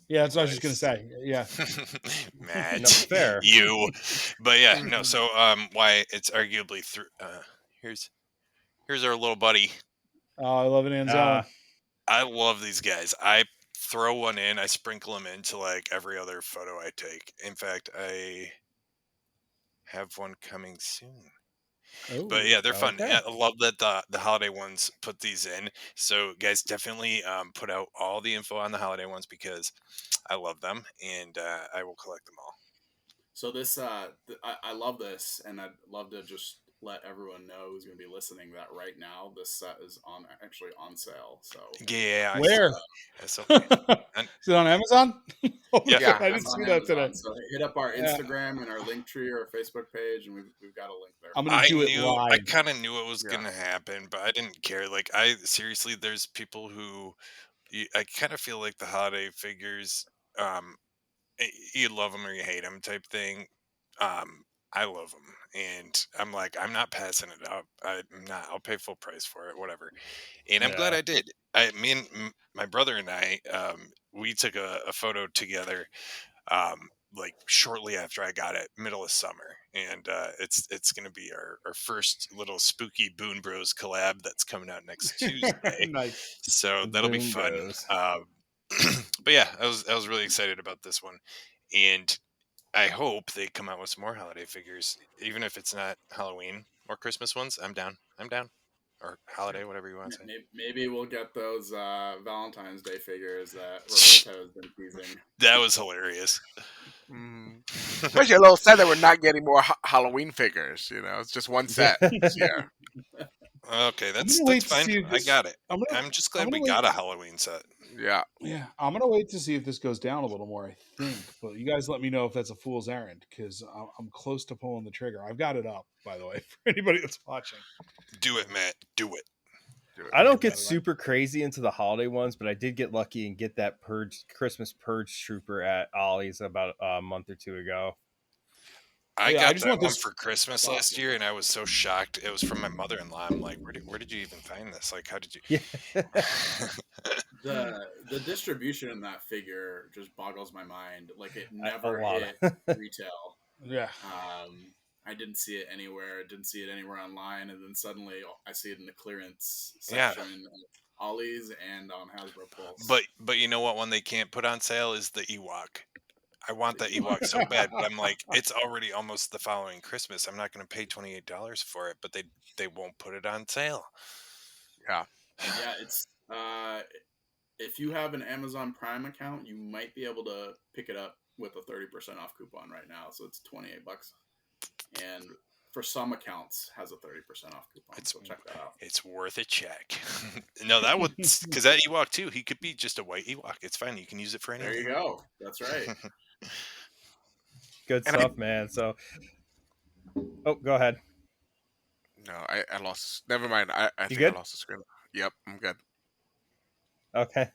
Yeah, that's what I was just gonna say. Yeah. Matt, No, fair. you. But yeah, no. So why it's arguably through. Here's our little buddy. Oh, I love it, Anzelin. I love these guys. I throw one in. I sprinkle them into like every other photo I take. In fact, I have one coming soon. But Oh, yeah, they're fun. Okay. I love that the holiday ones put these in. So guys, definitely put out all the info on the holiday ones because I love them and I will collect them all. So this, I love this, and I'd love to just let everyone know who's going to be listening that right now this set is actually on sale. So Yeah, I saw where? that. That's so Is and it on Amazon? Oh my yeah, God, Yeah. I it's didn't on see that today. Amazon. So hit up our Yeah, Instagram and our link tree or our Facebook page, and we've got a link there I'm for gonna you. I do it live. kind of knew it was Yeah. gonna happen, but I didn't care. Like I seriously, there's people who I kind of feel like the holiday figures. Um, you love them or you hate them type thing. I love them, and I'm like, I'm not passing it up. I'm not. I'll pay full price for it, whatever. And I'm glad Yeah. I did. Me and my brother and I, we took a photo together, like shortly after I got it, middle of summer, and it's gonna be our first little spooky Boon Bros collab that's coming out next Tuesday. Nice. So The that'll be Boom fun. Bros. But yeah, I was really excited about this one, and I hope they come out with some more holiday figures, even if it's not Halloween or Christmas ones. I'm down. I'm down. Or holiday, whatever you want to Maybe we'll get those Valentine's Day figures that say. Roberto has been teasing. That was hilarious. Mm. Especially a little sad that we're not getting more Halloween figures. It's just one Yeah. set this year. Okay, I'm that's gonna that's wait to fine. see if I this. got it. I'm just I'm glad gonna we wait. got a Halloween set. Yeah. Yeah, I'm gonna wait to see if this goes down a little more. I think, but you guys let me know if that's a fool's errand because I'm close to pulling the trigger. I've got it up, by the way, for anybody that's watching. Do it, Matt. Do it. Do it. I I don't get got it. super crazy into the holiday ones, but I did get lucky and get that Christmas Purge Trooper at Ollie's about a month or two ago. I Yeah, I got just that want one this. for Christmas That's last awesome. year, and I was so shocked. It was from my mother-in-law. I'm like, where did you even find this? Like, how did you? Yeah. The distribution in that figure just boggles my mind. Like it A never lot. hit retail. Yeah, I didn't see it anywhere. Didn't see it anywhere online, and then suddenly I see it in the clearance Yeah, section at Ollie's and on Hasbro Pulse. but you know what one they can't put on sale is the Ewok. I want The that Ewok. Ewok so bad, but I'm like, it's already almost the following Christmas. I'm not going to pay $28 for it, but they won't put it on sale. Yeah. And yeah, it's if you have an Amazon Prime account, you might be able to pick it up with a 30% off coupon right now. So it's $28, and for some accounts has a 30% off coupon. It's So check that out. it's worth a check. No, that would because that Ewok too. He could be just a white Ewok. It's fine. You can use it for There you anything. go. That's right. Good And I stuff, man. So, oh, go ahead. no, I lost. Never mind. I You think I good? lost the screen. Yep, I'm good. Okay.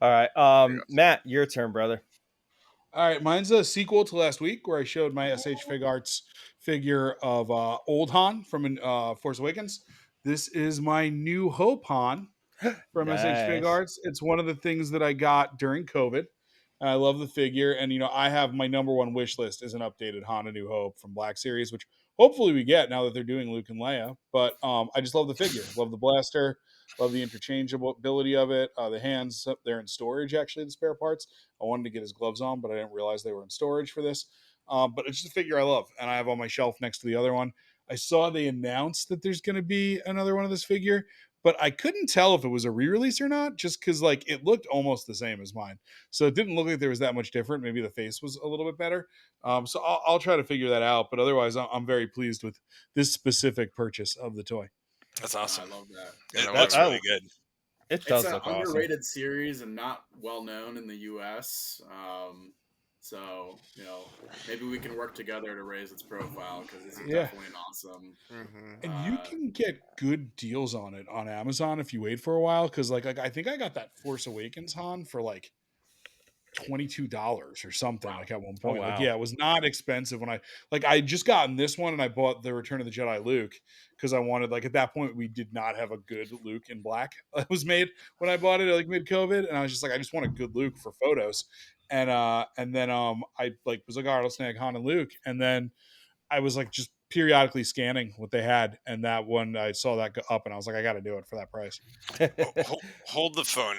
All right. There you Matt, your turn, brother. all right, mine's a sequel to last week where I showed my SH Fig Arts figure of Old Han from Force Awakens. This is my New Hope Han from SH Fig Nice. Arts. It's one of the things that I got during COVID. I love the figure, and I have my number one wish list is an updated Han: A New Hope from Black Series, which hopefully we get now that they're doing Luke and Leia. But I just love the figure, love the blaster, love the interchangeability of it. The hands, they're in storage actually, the spare parts. I wanted to get his gloves on, but I didn't realize they were in storage for this. But it's just a figure I love, and I have on my shelf next to the other one. I saw they announced that there's going to be another one of this figure, but I couldn't tell if it was a re-release or not, just because like it looked almost the same as mine. So it didn't look like there was that much different. Maybe the face was a little bit better. So I'll try to figure that out. But otherwise, I'm very pleased with this specific purchase of the toy. That's I awesome. love that. Yeah, It that looks was really good. It It's does an look awesome. underrated series and not well known in the U.S. So maybe we can work together to raise its profile because this is Yeah. definitely an awesome. And you can get good deals on it on Amazon if you wait for a while. Because like I think I got that Force Awakens Han for like $22 or something. Wow. Like at one Oh, point, like wow. yeah, it was not expensive when I just gotten this one and I bought the Return of the Jedi Luke because I wanted, like, at that point we did not have a good Luke in black that was made when I bought it like mid COVID, and I was just like, I just want a good Luke for photos, and then I like was like, all right, I'll snag Han and Luke, and then I was like just periodically scanning what they had, and that one I saw that go up, and I was like, I got to do it for that price. Hold the phone.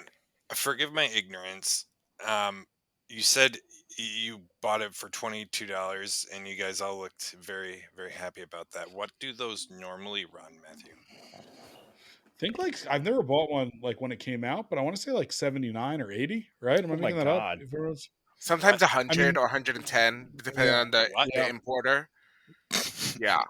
Forgive my ignorance. Um, you said you bought it for $22, and you guys all looked very, very happy about that. What do those normally run, Matthew? I think like I've never bought one like when it came out, but I want to say like 79 or 80, right? Am I Oh my making that up? god. If it was, Sometimes What? I 100 mean, or 110, depending yeah, on the What? the yeah. importer. Yeah,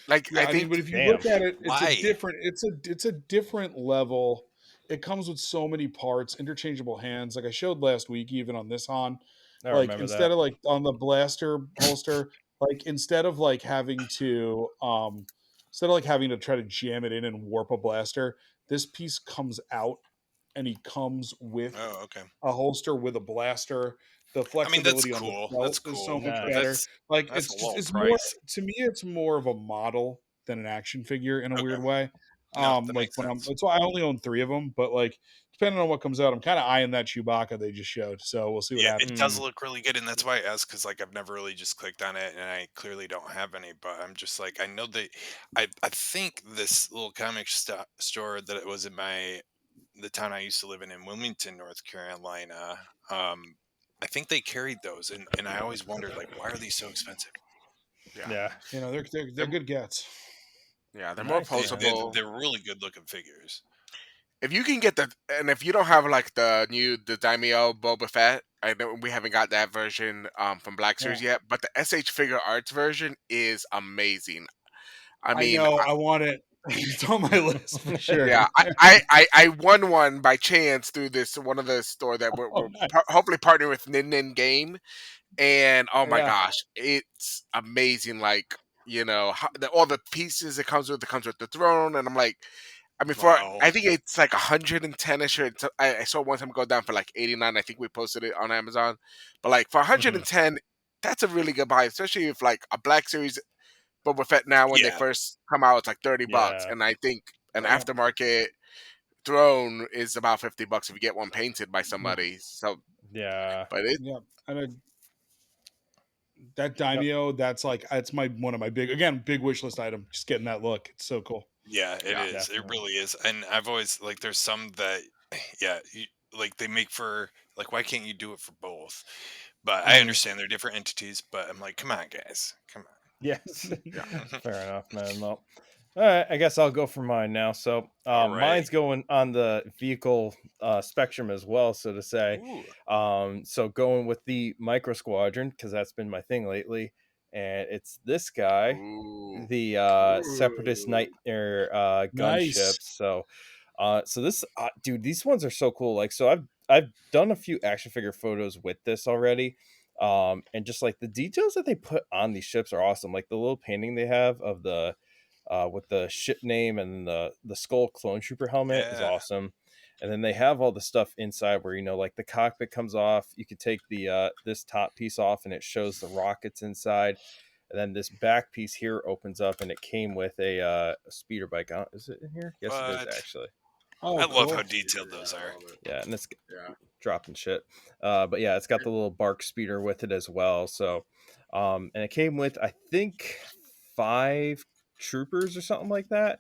like Yeah, I I mean, think. but if you Damn. look at it, it's a Why? different it's a different level. It comes with so many parts, interchangeable hands. Like I showed last week, even on this on, I like remember instead that. of like on the blaster holster, like instead of like having to try to jam it in and warp a blaster, this piece comes out and he comes with Oh, okay. a holster with a blaster. The I mean, that's flexibility on the cool. belt That's is so cool, much but Nice. better. Like that's a little it's more price. to me. It's more of a model than an action figure in a Okay. weird way. No, that Like makes when I'm, sense. that's why I only own 3 of them. But like depending on what comes out, I'm kind of eyeing that Chewbacca they just showed. So we'll see what Yeah, it happens. does Mm. look really good, and that's why I asked, because like I've never really just clicked on it, and I clearly don't have any. But I'm just like, I know that I think this little comic store that it was in the town I used to live in Wilmington, North Carolina. Um, I think they carried those, and I always wondered like, why are these so expensive? Yeah, Yeah. You know, they're they're, good gets. yeah, they're more Nice, They, man. they posable. they're really good looking figures. If you can get and if you don't have like the Daimyo Boba Fett, I know we haven't got that version from Black Yeah, Series yet, but the SH Figure Arts version is amazing. I I mean, know. I want it. It's on my list for sure. yeah, I won one by chance through this one of the store that we're, Oh, we're nice. hopefully partnering with Nin Nin Game, and oh my Yeah. gosh, it's amazing. Like all the pieces it comes with the throne, and I'm like, I mean, Wow. I think it's like 110ish. I saw one time go down for like 89. I think we posted it on Amazon, but like for Mhm. 110, that's a really good buy, especially if like a Black Series Boba Fett now when they Yeah. first come out, it's like $30, Yeah. and I think an Right. Yeah. aftermarket throne is about $50 if you get one painted by Yeah. somebody. So, Yeah. but it, Yeah. And that Yep. Daimyo, that's my one of my big wish list item. Just getting that look. It's so cool. Yeah, it yeah, is. It Definitely. really is. And I've always like there's some that yeah, like they make for like why can't you do it for both? But I Mhm. understand they're different entities, but I'm like, come on, guys. Come Yes. yeah. on. Fair enough, man. Well, all right. I guess I'll go for mine now. So, Alrighty. mine's going on the vehicle spectrum as well, so to say. Ooh. So going with the Micro Squadron because that's been my thing lately, and it's this guy, Ooh, the Separatist Ooh. Nightmare Nice. gunship. So this dude, these ones are so cool. Like, so I've done a few action figure photos with this already. And just like the details that they put on these ships are awesome. Like the little painting they have of the with the ship name and the skull clone trooper helmet is Yeah. awesome. And then they have all the stuff inside where like the cockpit comes off. You could take the this top piece off and it shows the rockets inside. And then this back piece here opens up and it came with a speeder bike. Is it in here? Yes, it is But actually. Oh, I love how cool. detailed Yeah, those I are. love it. Yeah, and it's Yeah. dropping shit. But yeah, it's got the little bark speeder with it as well. So, and it came with I think 5 troopers or something like that.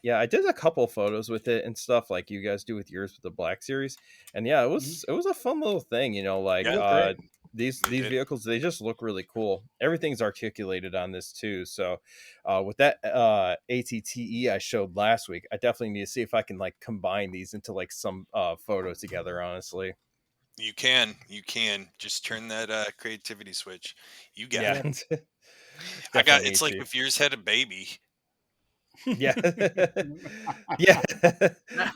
Yeah, I did a couple photos with it and stuff like you guys do with yours with the Black Series, and yeah, Mhm. it was a fun little thing. They Like Yeah, look great. they these did. vehicles they just look really cool. Everything's articulated on this too. So, with that ATTE I showed last week, I definitely need to see if I can like combine these into like some photo together. Honestly, You can just turn that creativity switch. You got yeah, Yeah. it. I got. definitely It's need like to. if yours had a baby. Yeah, yeah.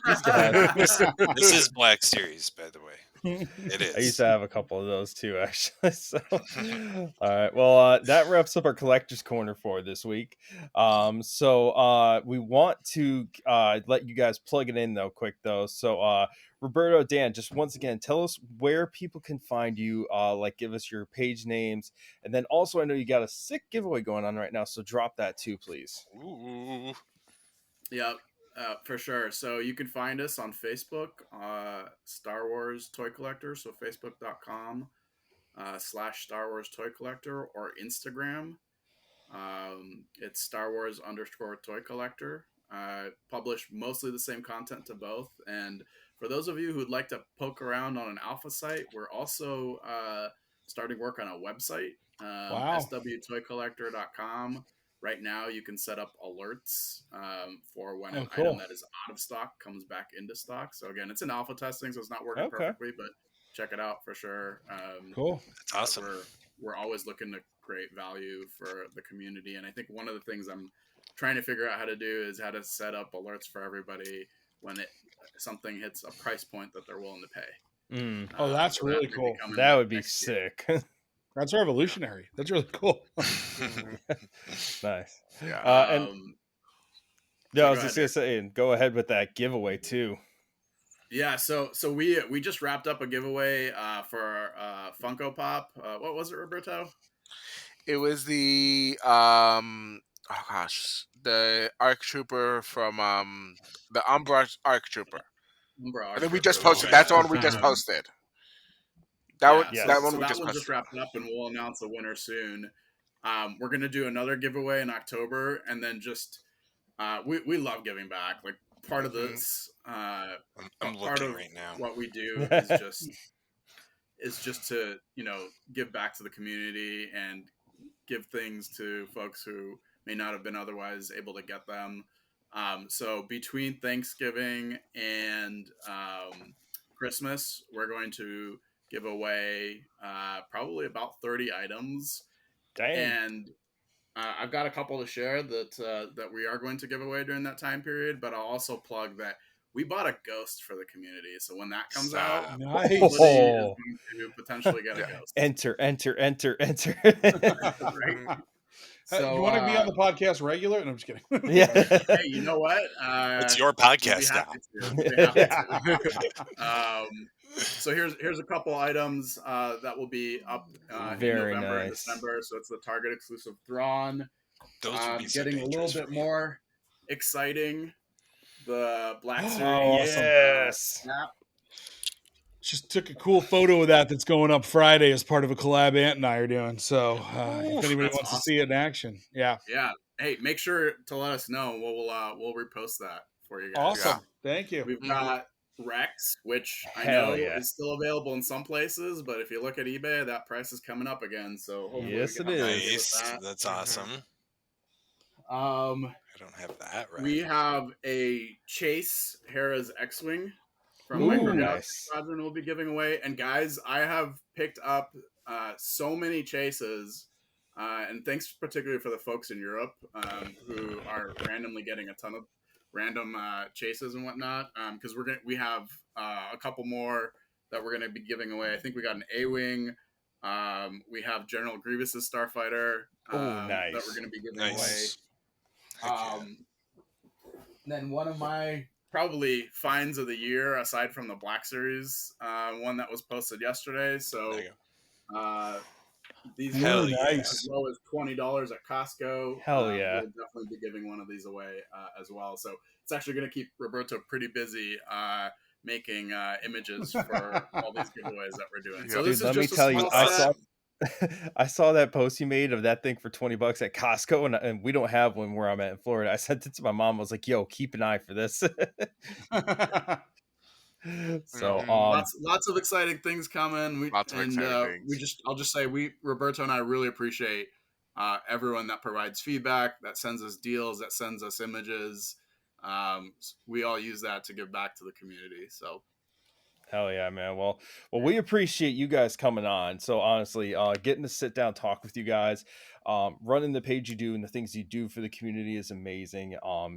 Just This is Black Series, by the way. It I used is. to have a couple of those too, actually. So, all right. Well, that wraps up our collector's corner for this week. We want to let you guys plug it in though, quick though. So, Roberto, Dan, just once again, tell us where people can find you. Like, give us your page names, and then also, I know you got a sick giveaway going on right now, so drop that too, please. Ooh. Yeah, for sure. So you can find us on Facebook, Star Wars Toy Collector. So facebook.com / Star Wars Toy Collector, or Instagram. It's Star Wars _ Toy Collector. publish mostly the same content to both. And for those of you who'd like to poke around on an alpha site, we're also starting work on a website, swtoycollector.com. Right now, you can set up alerts for when an item that is out of stock comes back into stock. So again, it's in alpha testing, so it's not working perfectly, but check it out for sure. Cool. That's awesome. We're always looking to create value for the community. And I think one of the things I'm trying to figure out how to do is how to set up alerts for everybody when something hits a price point that they're willing to pay. That's so really cool. That would be sick. That's revolutionary. That's really cool. Nice. Yeah. I was just gonna say, go ahead with that giveaway too. Yeah. So we just wrapped up a giveaway for Funko Pop. What was it, Roberto? It was the the ARC Trooper from the Umbra ARC Trooper. I think we just posted. That's the one we just posted. That one we just posted. Just wrapped up, and we'll announce a winner soon. We're gonna do another giveaway in October, and then just we love giving back. Like part of this, I'm part of right now. what we do is just to give back to the community and give things to folks who may not have been otherwise able to get them. So between Thanksgiving and Christmas, we're going to give away probably about 30 items. Dang. And I've got a couple to share that we are going to give away during that time period, but I'll also plug that we bought a ghost for the community. So when that comes out, nice. is going to potentially get a ghost. Enter. Right? So, you want to be on the podcast regular? No, I'm just kidding. Yeah. Hey, you know what? It's your podcast now. So here's a couple items that will be up in November and December. So it's the Target exclusive Thrawn. Those would be getting a little bit more exciting. The Black Series. Awesome. Yes. Just took a cool photo of that's going up Friday as part of a collab Ant and I are doing. So if anybody wants to see it in action, yeah. Hey, make sure to let us know. We'll repost that for you guys. Awesome. Thank you. We've got Rex, which I know is still available in some places, but if you look at eBay, that price is coming up again. So hopefully yes, it is. Nice. That's awesome. I don't have that right. We have a Chase Hera's X-Wing from Micro Galaxy Squadron we'll be giving away. And guys, I have picked up so many chases, and thanks particularly for the folks in Europe who are randomly getting a ton of random chases and whatnot. Because we have a couple more that we're gonna be giving away. I think we got an A-Wing. We have General Grievous's Starfighter that we're gonna be giving away. Then one of my probably finds of the year, aside from the Black Series one that was posted yesterday. So these are as low as $20 at Costco. Hell yeah. We'll definitely be giving one of these away as well. So it's actually going to keep Roberto pretty busy making images for all these giveaways that we're doing. So this let me tell you, I saw that post you made of that thing for $20 at Costco, and we don't have one where I'm at in Florida. I sent it to my mom. I was like, "Yo, keep an eye for this." So lots of exciting things coming. I'll just say Roberto and I really appreciate everyone that provides feedback, that sends us deals, that sends us images. We all use that to give back to the community. So. Hell yeah, man. Well, we appreciate you guys coming on. So honestly, getting to sit down, talk with you guys, running the page you do and the things you do for the community is amazing.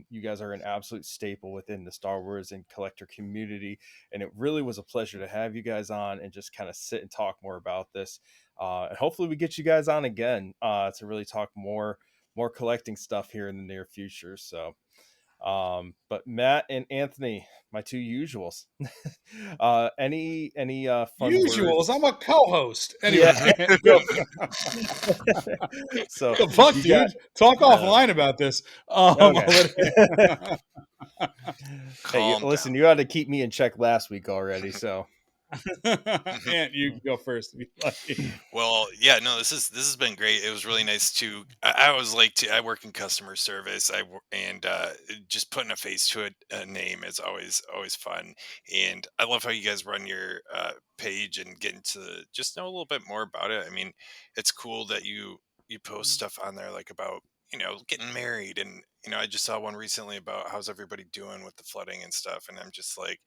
You guys are an absolute staple within the Star Wars and collector community. And it really was a pleasure to have you guys on and just kind of sit and talk more about this. And hopefully we get you guys on again to really talk more collecting stuff here in the near future. So, but Matt and Anthony, my two usuals, any fun usuals words? I'm a co-host anyway. So the fuck, dude, talk offline about this. Hey, listen, you had to keep me in check last week already, so And you can go first. Well, yeah, no, this has been great. It was really nice to. I always like to. I work in customer service. And just putting a face to a name is always fun. And I love how you guys run your page and get into just know a little bit more about it. I mean, it's cool that you post stuff on there like about getting married, and I just saw one recently about how's everybody doing with the flooding and stuff, and I'm just like,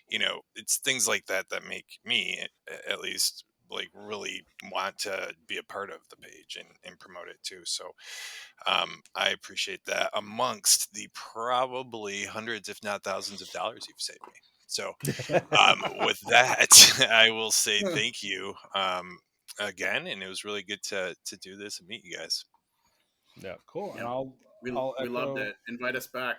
it's things like that that make me at least like really want to be a part of the page and promote it too. So I appreciate that amongst the probably hundreds, if not thousands of dollars you've saved me. So with that, I will say thank you again. And it was really good to do this and meet you guys. Yeah. Cool. Yeah. And I'll we loved echo. it. Invite us back.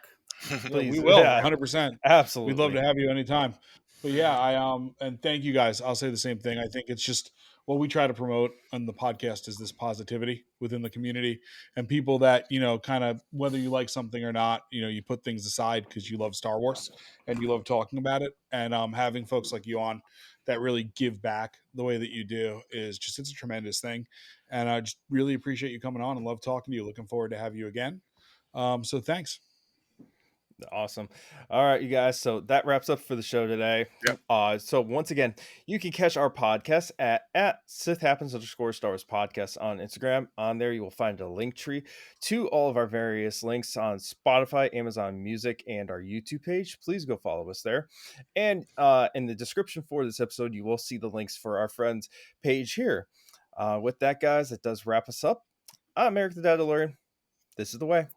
Yeah, Please. we will, Yeah. 100%. Absolutely. We'd love to have you anytime. But yeah, and thank you guys. I'll say the same thing. I think it's just what we try to promote on the podcast is this positivity within the community and people that, kind of whether you like something or not, you put things aside because you love Star Wars and you love talking about it. And having folks like you on that really give back the way that you do is just, it's a tremendous thing. And I just really appreciate you coming on and love talking to you. Looking forward to have you again. So thanks. Awesome. All right, you guys. So that wraps up for the show today. Yep. So once again, you can catch our podcast at Sith Happens _ Star Wars podcast on Instagram. On there, you will find a link tree to all of our various links on Spotify, Amazon Music, and our YouTube page. Please go follow us there. And in the description for this episode, you will see the links for our friends' page here. With that, guys, it does wrap us up. I'm Eric the Dadalorian. This is the way.